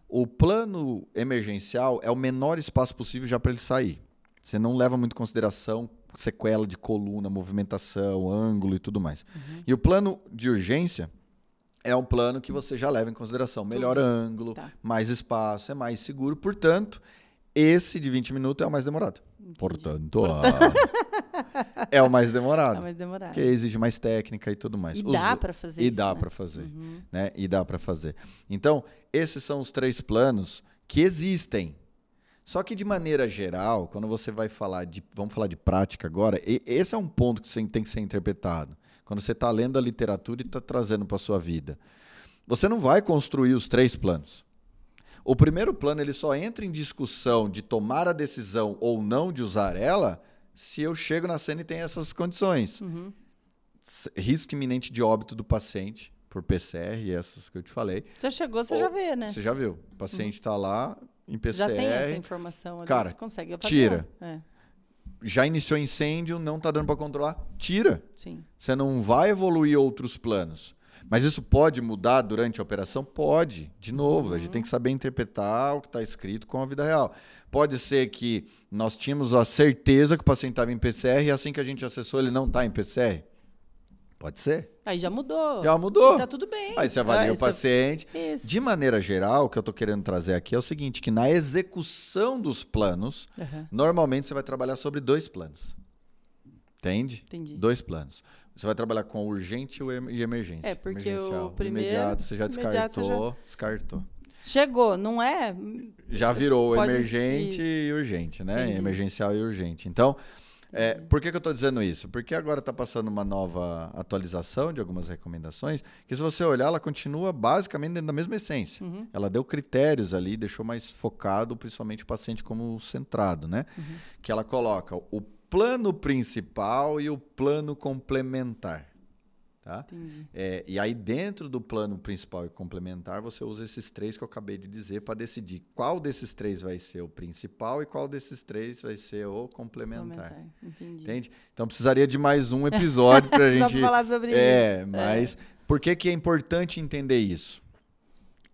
O plano emergencial é o menor espaço possível já para ele sair. Você não leva muito em consideração sequela de coluna, movimentação, ângulo e tudo mais. E o plano de urgência é um plano que você já leva em consideração. Melhor ângulo, mais espaço, é mais seguro. Portanto, Esse de 20 minutos é o mais demorado. Portanto, é o mais demorado. É o mais demorado. Porque exige mais técnica e tudo mais. E dá para fazer isso. E dá para fazer. Né? E dá para fazer. Então, esses são os 3 planos que existem. Só que de maneira geral, quando você vai falar de... Vamos falar de prática agora. Esse é um ponto que tem que ser interpretado. Quando você está lendo a literatura e está trazendo para a sua vida. Você não vai construir os 3 planos. O primeiro plano ele só entra em discussão de tomar a decisão ou não de usar ela se eu chego na cena e tenho essas condições. Risco iminente de óbito do paciente por PCR, essas que eu te falei. Você chegou, você já vê, né? Você já viu. O paciente está lá em PCR. Já tem essa informação. Cara, você consegue tira. Já iniciou incêndio, não está dando para controlar, tira. Sim. Você não vai evoluir outros planos. Mas isso pode mudar durante a operação? Pode. De novo, a gente tem que saber interpretar o que está escrito com a vida real. Pode ser que nós tínhamos a certeza que o paciente estava em PCR e assim que a gente acessou ele não está em PCR? Pode ser. Aí já mudou. Já mudou. Está tudo bem. Aí você avalia o paciente. Isso. De maneira geral, o que eu estou querendo trazer aqui é o seguinte, que na execução dos planos, normalmente você vai trabalhar sobre 2 planos. Entende? Entendi. 2 planos. Você vai trabalhar com urgente e emergência. Porque o primeiro... Imediato você já descartou. Chegou, não é? Já virou pode... emergente e urgente, né? Entendi. Emergencial e urgente. Então, por que eu estou dizendo isso? Porque agora está passando uma nova atualização de algumas recomendações, que se você olhar, ela continua basicamente dentro da mesma essência. Ela deu critérios ali, deixou mais focado, principalmente o paciente como centrado, né? Que ela coloca o plano principal e o plano complementar. Tá? E aí, dentro do plano principal e complementar, você usa esses 3 que eu acabei de dizer para decidir qual desses 3 vai ser o principal e qual desses 3 vai ser o complementar. Entende? Então, precisaria de mais um episódio para a gente... Só para falar sobre isso. Mas por que é importante entender isso?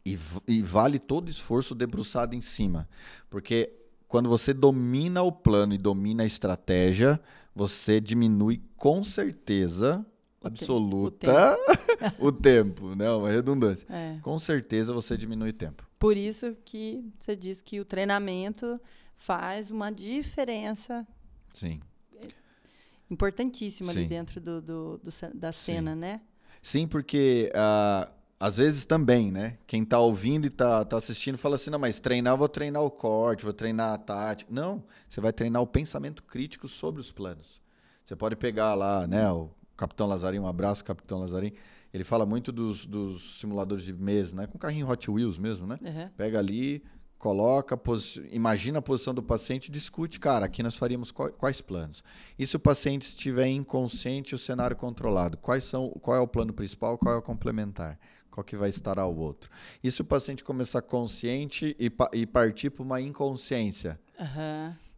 E vale todo esforço debruçado em cima. Porque quando você domina o plano e domina a estratégia, você diminui com certeza... absoluta o tempo, né? Uma redundância. Com certeza você diminui o tempo. Por isso que você diz que o treinamento faz uma diferença importantíssima ali dentro da cena, né? Sim, porque às vezes também, né? Quem está ouvindo e está assistindo fala assim, não, mas vou treinar o corte, vou treinar a tática. Não, você vai treinar o pensamento crítico sobre os planos. Você pode pegar lá, né, o Capitão Lazarim, um abraço, Capitão Lazarim. Ele fala muito dos simuladores de mesa, né? Com carrinho Hot Wheels mesmo, né? Pega ali, coloca, imagina a posição do paciente e discute, cara, aqui nós faríamos quais planos. E se o paciente estiver inconsciente e o cenário controlado, qual é o plano principal, qual é o complementar? Qual que vai estar ao outro? E se o paciente começar consciente e partir para uma inconsciência?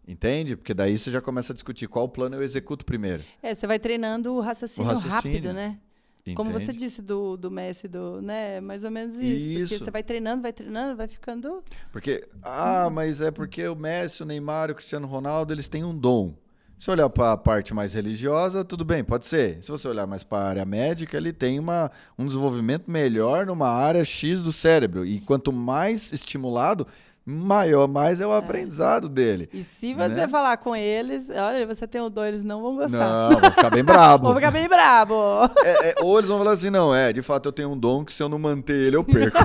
Entende? Porque daí você já começa a discutir qual plano eu executo primeiro. Você vai treinando o raciocínio rápido, né? Entende? Como você disse do Messi, né? Mais ou menos isso. Porque você vai treinando, vai ficando... Porque, mas é porque o Messi, o Neymar, o Cristiano Ronaldo, eles têm um dom. Se olhar para a parte mais religiosa, tudo bem, pode ser. Se você olhar mais para a área médica, ele tem um desenvolvimento melhor numa área X do cérebro. E quanto mais estimulado... mais é o aprendizado dele. E se você falar com eles, olha, você tem o dom, eles não vão gostar. Não, vão ficar bem brabo. Vão ficar bem brabo. Ou eles vão falar assim, não, de fato eu tenho um dom que se eu não manter ele, eu perco.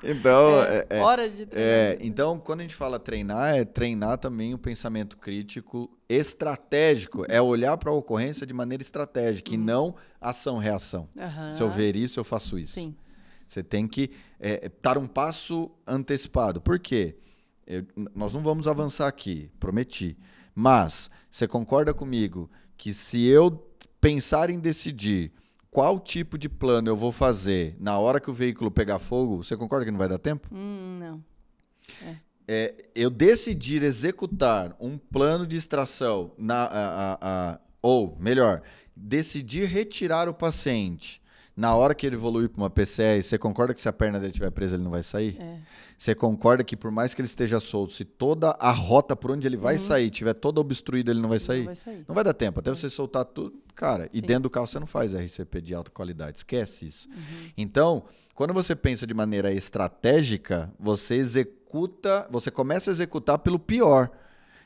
Então, horas de treinar. Então, quando a gente fala treinar, é treinar também o pensamento crítico estratégico. É olhar para a ocorrência de maneira estratégica e não ação-reação. Se eu ver isso, eu faço isso. Sim. Você tem que estar um passo antecipado. Por quê? Nós não vamos avançar aqui, prometi. Mas você concorda comigo que se eu pensar em decidir qual tipo de plano eu vou fazer na hora que o veículo pegar fogo, você concorda que não vai dar tempo? Não. Eu decidir executar um plano de extração, ou melhor, decidir retirar o paciente Na hora que ele evoluir para uma PCE, você concorda que se a perna dele estiver presa, ele não vai sair? Você concorda que por mais que ele esteja solto, se toda a rota por onde ele vai sair estiver toda obstruída, ele não vai sair? Não vai sair. Não vai dar tempo. Até você soltar tudo. Cara, e dentro do carro você não faz RCP de alta qualidade. Esquece isso. Então, quando você pensa de maneira estratégica, você começa a executar pelo pior.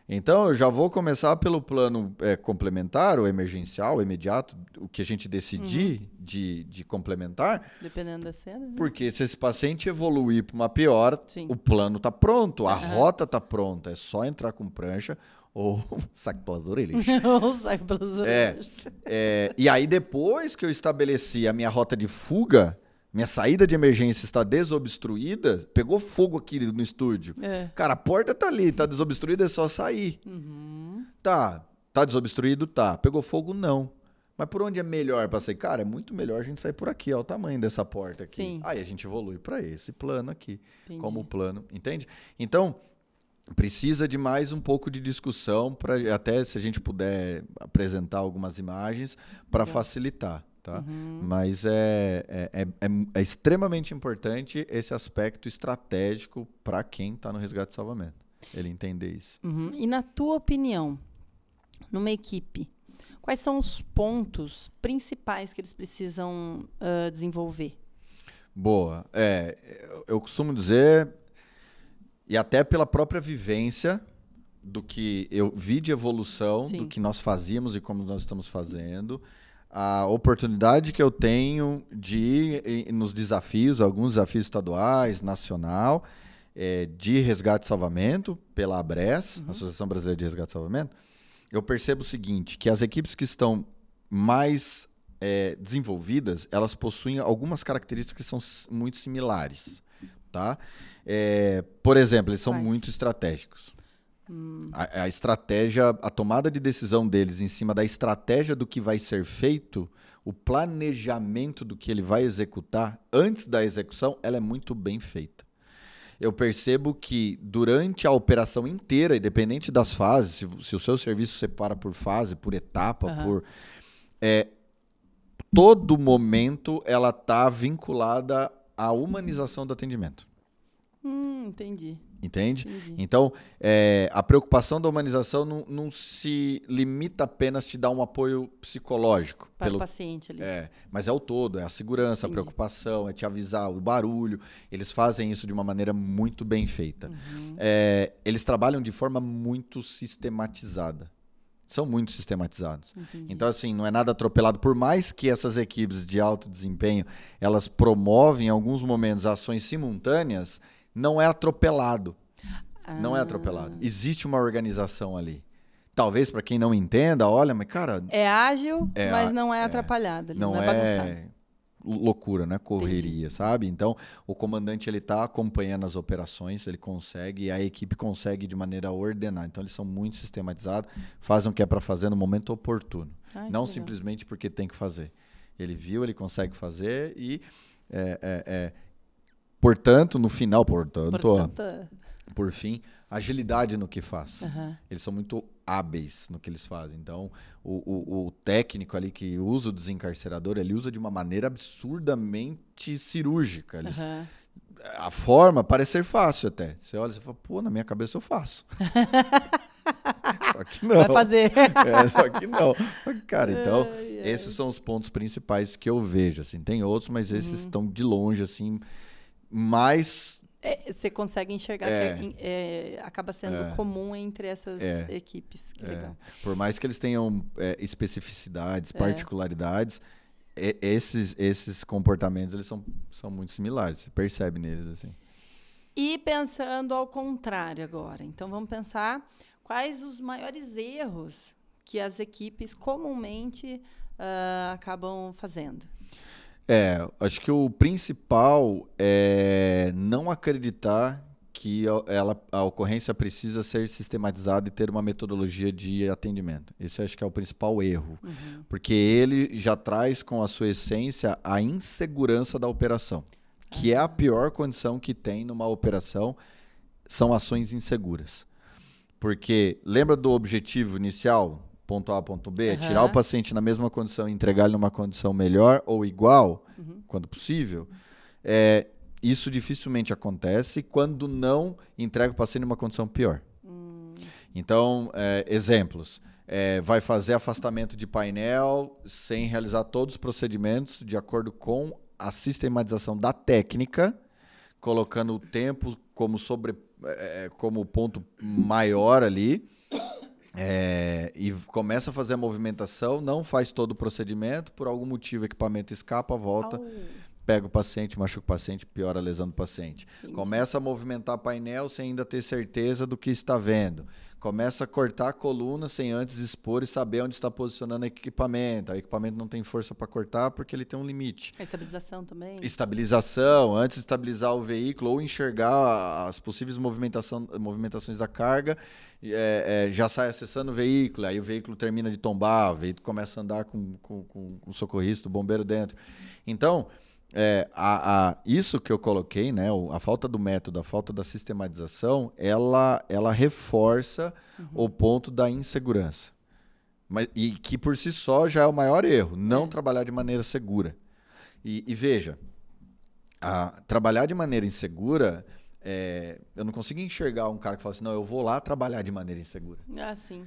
Então, eu já vou começar pelo plano complementar, ou emergencial, imediato, o que a gente decidir de complementar. Dependendo da cena. Né? Porque se esse paciente evoluir para uma pior, o plano está pronto, a rota está pronta. É só entrar com prancha ou saco pelas orelhas. Ou saco pelas orelhas. E aí, depois que eu estabeleci a minha rota de fuga, minha saída de emergência está desobstruída, pegou fogo aqui no estúdio. Cara, a porta tá ali, tá desobstruída, é só sair. Tá desobstruído? Tá. Pegou fogo? Não. Mas por onde é melhor para sair? Cara, é muito melhor a gente sair por aqui, ó, o tamanho dessa porta aqui. Sim. Aí a gente evolui para esse plano aqui, como plano, entende? Então, precisa de mais um pouco de discussão, para até se a gente puder apresentar algumas imagens para facilitar. Tá? Mas é extremamente importante esse aspecto estratégico para quem está no resgate e salvamento. Ele entender isso. E na tua opinião, numa equipe, quais são os pontos principais que eles precisam desenvolver? Boa. Eu costumo dizer, e até pela própria vivência do que eu vi de evolução, do que nós fazíamos e como nós estamos fazendo, a oportunidade que eu tenho de ir nos desafios, alguns desafios estaduais, nacional, de resgate e salvamento, pela ABRES, Associação Brasileira de Resgate e Salvamento, eu percebo o seguinte, que as equipes que estão mais desenvolvidas, elas possuem algumas características que são muito similares. Tá? Por exemplo, eles são muito estratégicos. A estratégia, a tomada de decisão deles em cima da estratégia do que vai ser feito, o planejamento do que ele vai executar antes da execução, ela é muito bem feita. Eu percebo que durante a operação inteira, independente das fases, se o seu serviço separa por fase, por etapa, todo momento ela está vinculada à humanização do atendimento. Entendi. Entende? Então, a preocupação da humanização não se limita apenas a te dar um apoio psicológico. Para o paciente ali. Mas é o todo, é a segurança, a preocupação, é te avisar, o barulho. Eles fazem isso de uma maneira muito bem feita. Eles trabalham de forma muito sistematizada. São muito sistematizados. Então, assim, não é nada atropelado. Por mais que essas equipes de alto desempenho, elas promovem, em alguns momentos, ações simultâneas, não é atropelado. Não é atropelado. Existe uma organização ali. Talvez para quem não entenda, olha, mas cara... É ágil, mas não é atrapalhado. Ali, não é bagunçado. Loucura, não é correria, sabe? Então, o comandante ele está acompanhando as operações, ele consegue, a equipe consegue de maneira ordenada. Então, eles são muito sistematizados, fazem o que é para fazer no momento oportuno. Não simplesmente porque tem que fazer. Ele viu, ele consegue fazer e... Portanto, no final, por fim, agilidade no que faz. Eles são muito hábeis no que eles fazem. Então, o técnico ali que usa o desencarcerador, ele usa de uma maneira absurdamente cirúrgica. A forma parece ser fácil até. Você olha e fala, pô, na minha cabeça eu faço. Só que não. Vai fazer. Só que não. Cara, então, esses são os pontos principais que eu vejo. Assim. Tem outros, mas esses estão de longe, assim... Mas... você consegue enxergar que acaba sendo comum entre essas equipes. Que legal. Por mais que eles tenham especificidades, particularidades, esses comportamentos eles são muito similares. Você percebe neles. Assim. E pensando ao contrário agora. Então, vamos pensar quais os maiores erros que as equipes comumente acabam fazendo. Acho que o principal é não acreditar que a ocorrência precisa ser sistematizada e ter uma metodologia de atendimento. Esse acho que é o principal erro, porque ele já traz com a sua essência a insegurança da operação, que é a pior condição que tem numa operação, são ações inseguras. Porque lembra do objetivo inicial? Ponto A, ponto B, tirar o paciente na mesma condição e entregar ele numa condição melhor ou igual, quando possível, isso dificilmente acontece quando não entrega o paciente em uma condição pior. Então, exemplos. Vai fazer afastamento de painel sem realizar todos os procedimentos de acordo com a sistematização da técnica, colocando o tempo como ponto maior ali, e começa a fazer a movimentação, não faz todo o procedimento, por algum motivo o equipamento escapa, volta, pega o paciente, machuca o paciente, piora a lesão do paciente. Entendi. Começa a movimentar painel sem ainda ter certeza do que está vendo. Começa a cortar a coluna sem antes expor e saber onde está posicionando o equipamento. O equipamento não tem força para cortar porque ele tem um limite. A estabilização também. Estabilização, antes de estabilizar o veículo ou enxergar as possíveis movimentações da carga, já sai acessando o veículo, aí o veículo termina de tombar, o veículo começa a andar com o socorrista, o bombeiro dentro. Então, isso que eu coloquei, né, a falta do método, a falta da sistematização, ela reforça o ponto da insegurança. E que por si só já é o maior erro, não trabalhar de maneira segura. E veja, trabalhar de maneira insegura, eu não consigo enxergar um cara que fala assim, não, eu vou lá trabalhar de maneira insegura. Ah, sim.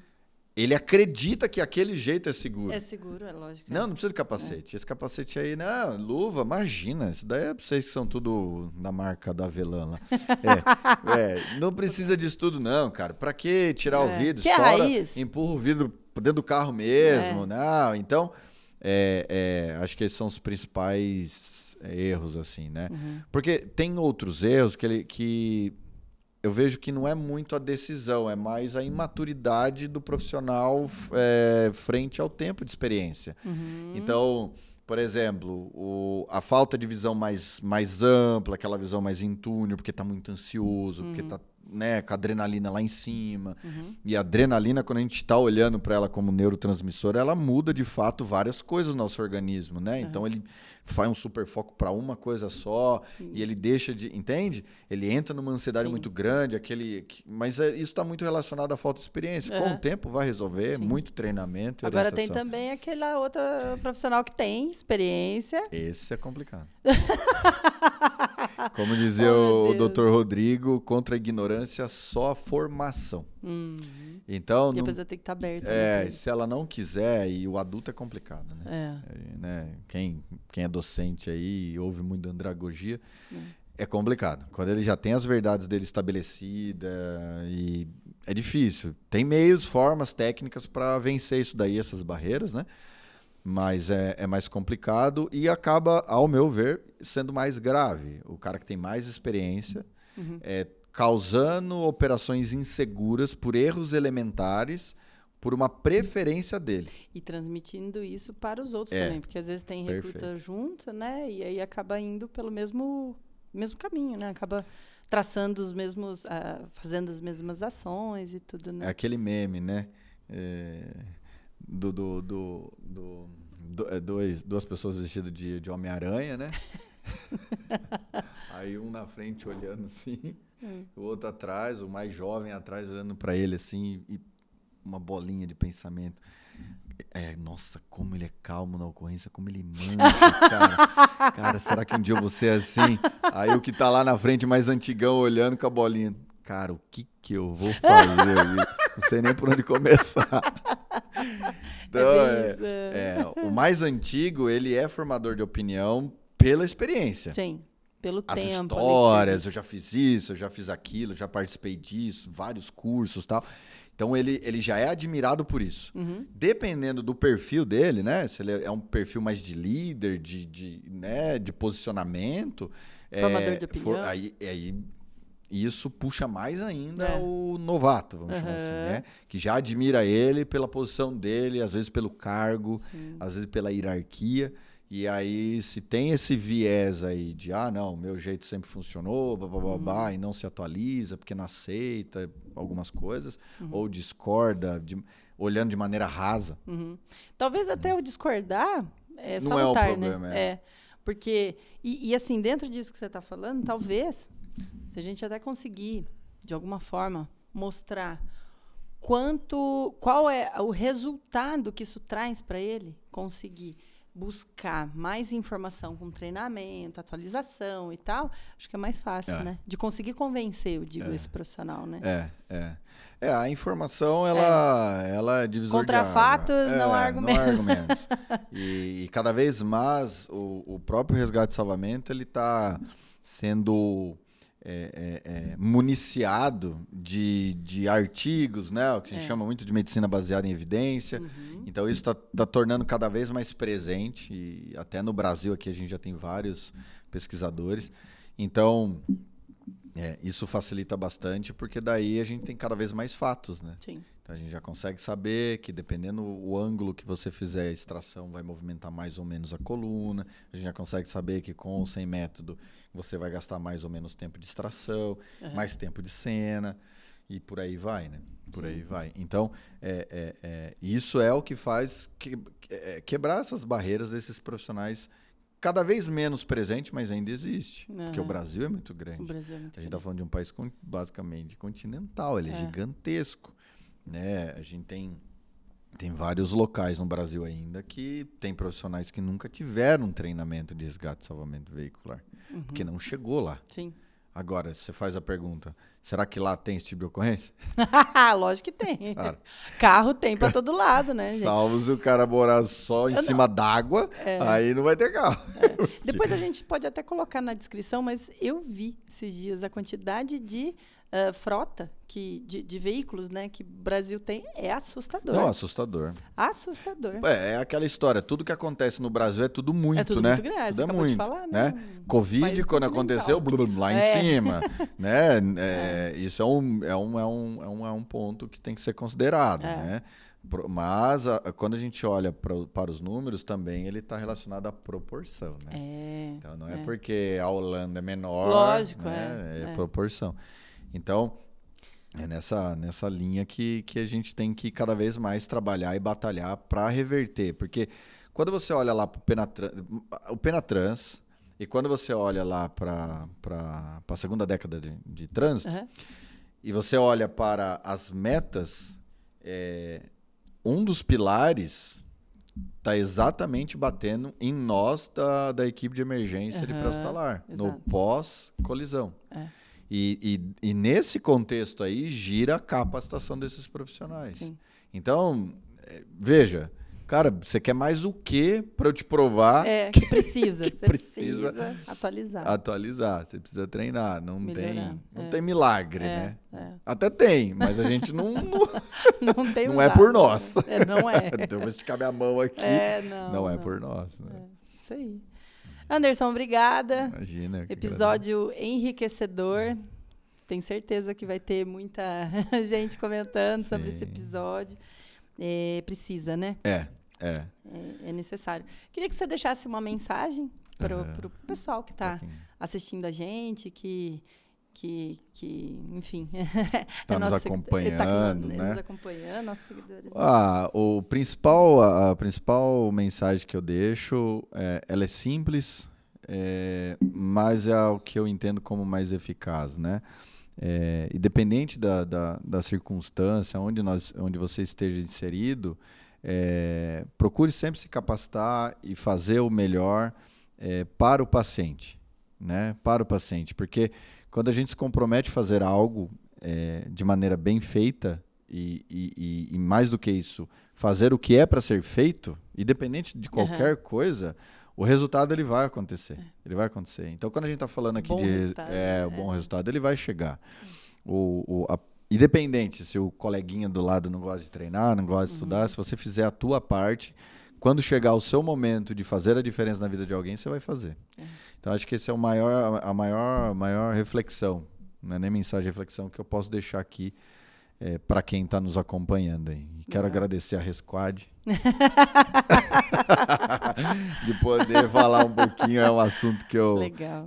Ele acredita que aquele jeito é seguro. É seguro, é lógico. Não precisa de capacete. Esse capacete aí, não, luva, imagina. Isso daí é pra vocês que são tudo da marca da Avelan lá. Não precisa disso tudo não, cara. Pra que tirar o vidro? Que estoura, empurra o vidro dentro do carro mesmo. Não, então, acho que esses são os principais erros, assim, né? Porque tem outros erros que eu vejo que não é muito a decisão, é mais a imaturidade do profissional frente ao tempo de experiência. Então, por exemplo, a falta de visão mais ampla, aquela visão mais em túnel, porque está muito ansioso, porque está com a adrenalina lá em cima. E a adrenalina, quando a gente está olhando para ela como neurotransmissora, ela muda de fato várias coisas no nosso organismo, né? Então ele faz um super foco para uma coisa só e ele deixa de... Entende? Ele entra numa ansiedade muito grande, mas isso está muito relacionado à falta de experiência. Com o tempo vai resolver, muito treinamento e Agora orientação. tem também aquela outra profissional que tem experiência. Esse é complicado. Como dizia o Dr. Rodrigo, contra a ignorância, só a formação. Então, e a pessoa tem que estar aberta. Se ela não quiser, e o adulto é complicado, né? Quem é docente aí e ouve muito da andragogia, é complicado. Quando ele já tem as verdades dele estabelecidas, e é difícil. Tem meios, formas, técnicas para vencer isso daí, essas barreiras, né? Mas é mais complicado e acaba, ao meu ver, sendo mais grave. O cara que tem mais experiência causando operações inseguras por erros elementares, por uma preferência dele. E transmitindo isso para os outros também, porque às vezes tem recruta junto, né? E aí acaba indo pelo mesmo caminho, né? Acaba traçando os mesmos, fazendo as mesmas ações e tudo, né? É aquele meme, né? Duas pessoas vestidas de Homem-Aranha, né? Aí um na frente olhando assim, o outro atrás, o mais jovem atrás olhando para ele assim, e uma bolinha de pensamento. Nossa, como ele é calmo na ocorrência, como ele mancha, cara. Cara, será que um dia eu vou ser assim? Aí o que tá lá na frente, mais antigão, olhando com a bolinha. Cara, o que eu vou fazer? Não sei nem por onde começar. Então, o mais antigo, ele é formador de opinião pela experiência. Sim, pelo As tempo. As histórias, eu já fiz isso, eu já fiz aquilo, já participei disso, vários cursos e tal. Então, ele já é admirado por isso. Dependendo do perfil dele, né? Se ele é um perfil mais de líder, de posicionamento... Formador de opinião. Aí isso puxa mais ainda o novato, vamos chamar assim, né? Que já admira ele pela posição dele, às vezes pelo cargo, às vezes pela hierarquia. E aí, se tem esse viés aí de, não, meu jeito sempre funcionou, babá, e não se atualiza, porque não aceita algumas coisas, ou discorda, olhando de maneira rasa. Talvez até o discordar é não salutar, é o problema, né? Porque, e assim, dentro disso que você está falando, talvez, se a gente até conseguir, de alguma forma, mostrar qual é o resultado que isso traz para ele, conseguir buscar mais informação com treinamento, atualização e tal, acho que é mais fácil, né? De conseguir convencer, eu digo, esse profissional, né? A informação, ela é divisor contra de água. fatos, não há argumentos. Não há argumentos. E cada vez mais o próprio resgate e salvamento, ele está sendo municiado de artigos, né? O que a gente chama muito de medicina baseada em evidência. Então, isso está tornando cada vez mais presente. E até no Brasil, aqui, a gente já tem vários pesquisadores. Então, isso facilita bastante, porque daí a gente tem cada vez mais fatos, né? Sim. Então, a gente já consegue saber que, dependendo do ângulo que você fizer a extração, vai movimentar mais ou menos a coluna. A gente já consegue saber que, com ou sem método, você vai gastar mais ou menos tempo de extração, mais tempo de cena, e por aí vai, né? Por aí vai. Então, isso é o que faz quebrar essas barreiras desses profissionais cada vez menos presente, mas ainda existe. Porque o Brasil é muito grande. O Brasil é muito grande. A gente está falando de um país basicamente continental, ele é gigantesco. Né? A gente tem vários locais no Brasil ainda que tem profissionais que nunca tiveram um treinamento de resgate e salvamento veicular, porque não chegou lá. Sim. Agora, você faz a pergunta, será que lá tem esse tipo de ocorrência? Lógico que tem. Claro. Carro tem para todo lado, né, gente? Salvo se o cara morar só em cima d'água, aí não vai ter carro. Depois a gente pode até colocar na descrição, mas eu vi esses dias a quantidade de frota de veículos, né, que o Brasil tem, é assustador. Não, assustador. Assustador. É aquela história, tudo que acontece no Brasil é tudo muito, é tudo né? Muito grande, tudo é muito, de falar, né? Covid, quando aconteceu, lá em cima, né? Isso é um ponto que tem que ser considerado, né? Mas quando a gente olha para os números, também ele está relacionado à proporção, né? Então não é porque a Holanda é menor, lógico, né? É proporção. Então, é nessa linha que a gente tem que cada vez mais trabalhar e batalhar para reverter. Porque quando você olha lá para o Penatrans, e quando você olha lá para a segunda década de trânsito, e você olha para as metas, um dos pilares está exatamente batendo em nós da equipe de emergência de pré-hospitalar, no pós-colisão. E nesse contexto aí, gira a capacitação desses profissionais. Sim. Então, veja, cara, você quer mais o quê para eu te provar? Que precisa. Você precisa atualizar, você precisa treinar. Não tem milagre, né? Até tem, mas a gente não tem não é por nós. Não é. Então, eu vou esticar minha mão aqui. Não é por nós. Né? Isso aí. Anderson, obrigada. Imagina. Episódio enriquecedor. Tenho certeza que vai ter muita gente comentando sobre esse episódio. Precisa, né? É necessário. Queria que você deixasse uma mensagem para o pessoal que está assistindo a gente, que enfim, está nos acompanhando, né? Nos acompanhando, nossos seguidores. Né? A principal mensagem que eu deixo, ela é simples, mas é o que eu entendo como mais eficaz, né? Independente da circunstância, onde você esteja inserido, procure sempre se capacitar e fazer o melhor para o paciente, né? Para o paciente, porque quando a gente se compromete a fazer algo de maneira bem feita e mais do que isso, fazer o que é para ser feito, independente de qualquer coisa, o resultado ele vai acontecer. Ele vai acontecer. Então, quando a gente está falando aqui o bom resultado, ele vai chegar. Independente se o coleguinha do lado não gosta de treinar, não gosta de estudar, se você fizer a tua parte, quando chegar o seu momento de fazer a diferença na vida de alguém, você vai fazer. Então, acho que esse é a maior reflexão, não é nem mensagem de reflexão que eu posso deixar aqui para quem está nos acompanhando aí. Quero agradecer a Resquad de poder falar um pouquinho, é um assunto que eu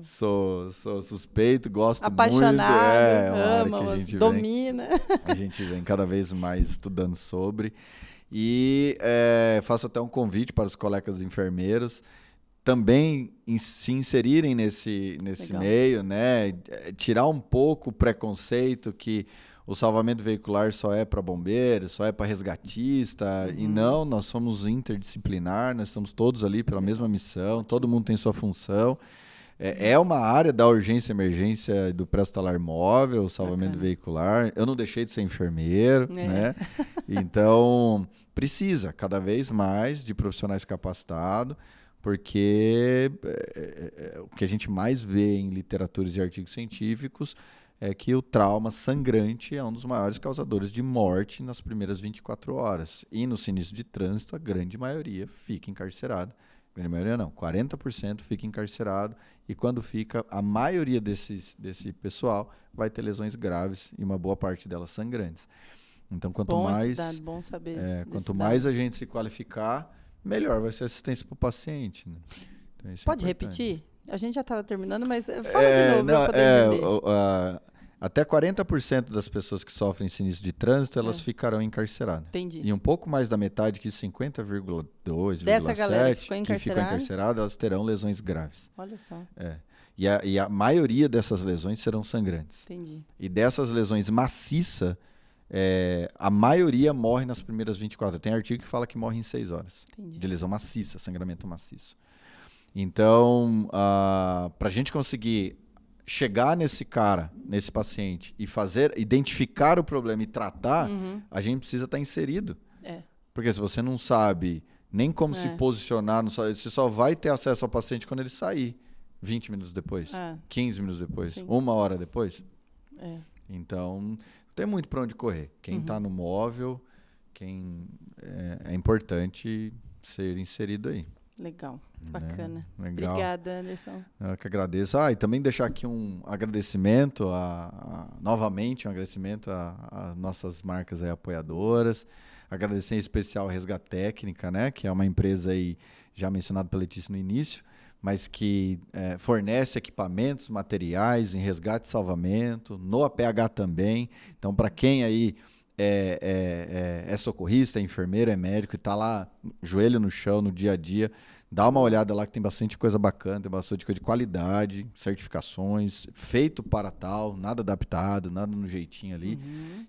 sou suspeito, gosto apaixonado, muito. Ama, domina. A gente vem cada vez mais estudando sobre. E faço até um convite para os colegas enfermeiros também se inserirem nesse meio, né? Tirar um pouco o preconceito que o salvamento veicular só é para bombeiro, só é para resgatista. E não, nós somos interdisciplinar, nós estamos todos ali pela mesma missão, todo mundo tem sua função. É uma área da urgência e emergência do pré-hospitalar móvel, salvamento veicular. Eu não deixei de ser enfermeiro, né? Então, precisa cada vez mais de profissionais capacitados, porque o que a gente mais vê em literaturas e artigos científicos é que o trauma sangrante é um dos maiores causadores de morte nas primeiras 24 horas. E no sinistro de trânsito, a grande maioria fica encarcerada. Grande maioria não, 40% fica encarcerado, e quando fica, a maioria desse pessoal vai ter lesões graves e uma boa parte delas sangrantes. Então, quanto bom saber quanto mais a gente se qualificar, melhor vai ser a assistência para o paciente. Né? Então, pode repetir? A gente já estava terminando, mas fala de novo para poder entender. Até 40% das pessoas que sofrem sinistro de trânsito, elas ficarão encarceradas. Entendi. E um pouco mais da metade, que 50,2%, dessa galera que ficou encarcerada, elas terão lesões graves. Olha só. E a maioria dessas lesões serão sangrantes. Entendi. E dessas lesões maciças, a maioria morre nas primeiras 24 horas. Tem artigo que fala que morre em 6 horas. Entendi. De lesão maciça, sangramento maciço. Então, para a gente conseguir chegar nesse paciente e identificar o problema e tratar, a gente precisa estar inserido. Porque se você não sabe nem como se posicionar, você só vai ter acesso ao paciente quando ele sair 20 minutos depois, 15 minutos depois, 1 hora depois. Então, não tem muito para onde correr. Quem está no móvel, é importante ser inserido aí. Legal, bacana. Legal. Obrigada, Anderson. Eu que agradeço. E também deixar aqui um agradecimento, novamente, um agradecimento às nossas marcas aí apoiadoras. Agradecer em especial a Resgate Técnica, né, que é uma empresa aí, já mencionada pela Letícia no início, mas que fornece equipamentos, materiais em resgate e salvamento, no APH também. Então, para quem aí é socorrista, é enfermeiro, é médico e está lá, joelho no chão, no dia a dia, dá uma olhada lá que tem bastante coisa bacana, tem bastante coisa de qualidade, certificações, feito para tal, nada adaptado, nada no jeitinho ali.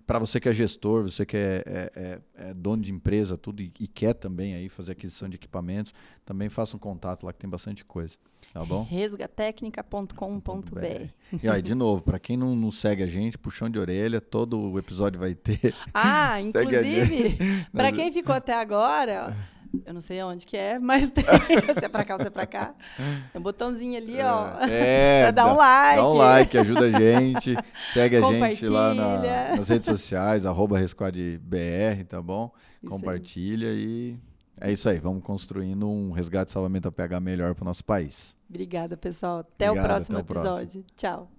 Para você que é gestor, você que é dono de empresa, tudo, e quer também aí fazer aquisição de equipamentos, também faça um contato lá que tem bastante coisa. Tá bom? resgatecnica.com.br. E aí, de novo, para quem não segue a gente, puxão de orelha, todo o episódio vai ter. Inclusive, para quem ficou até agora, eu não sei aonde que é, mas tem, se é para cá ou se é para cá, tem um botãozinho ali, ó, para dar um like. Dá um like, ajuda a gente, segue a gente lá nas redes sociais, @resquadbr, tá bom? Isso compartilha aí. E é isso aí, vamos construindo um resgate e salvamento APH melhor para o nosso país. Obrigada, pessoal. Até o próximo episódio. Tchau.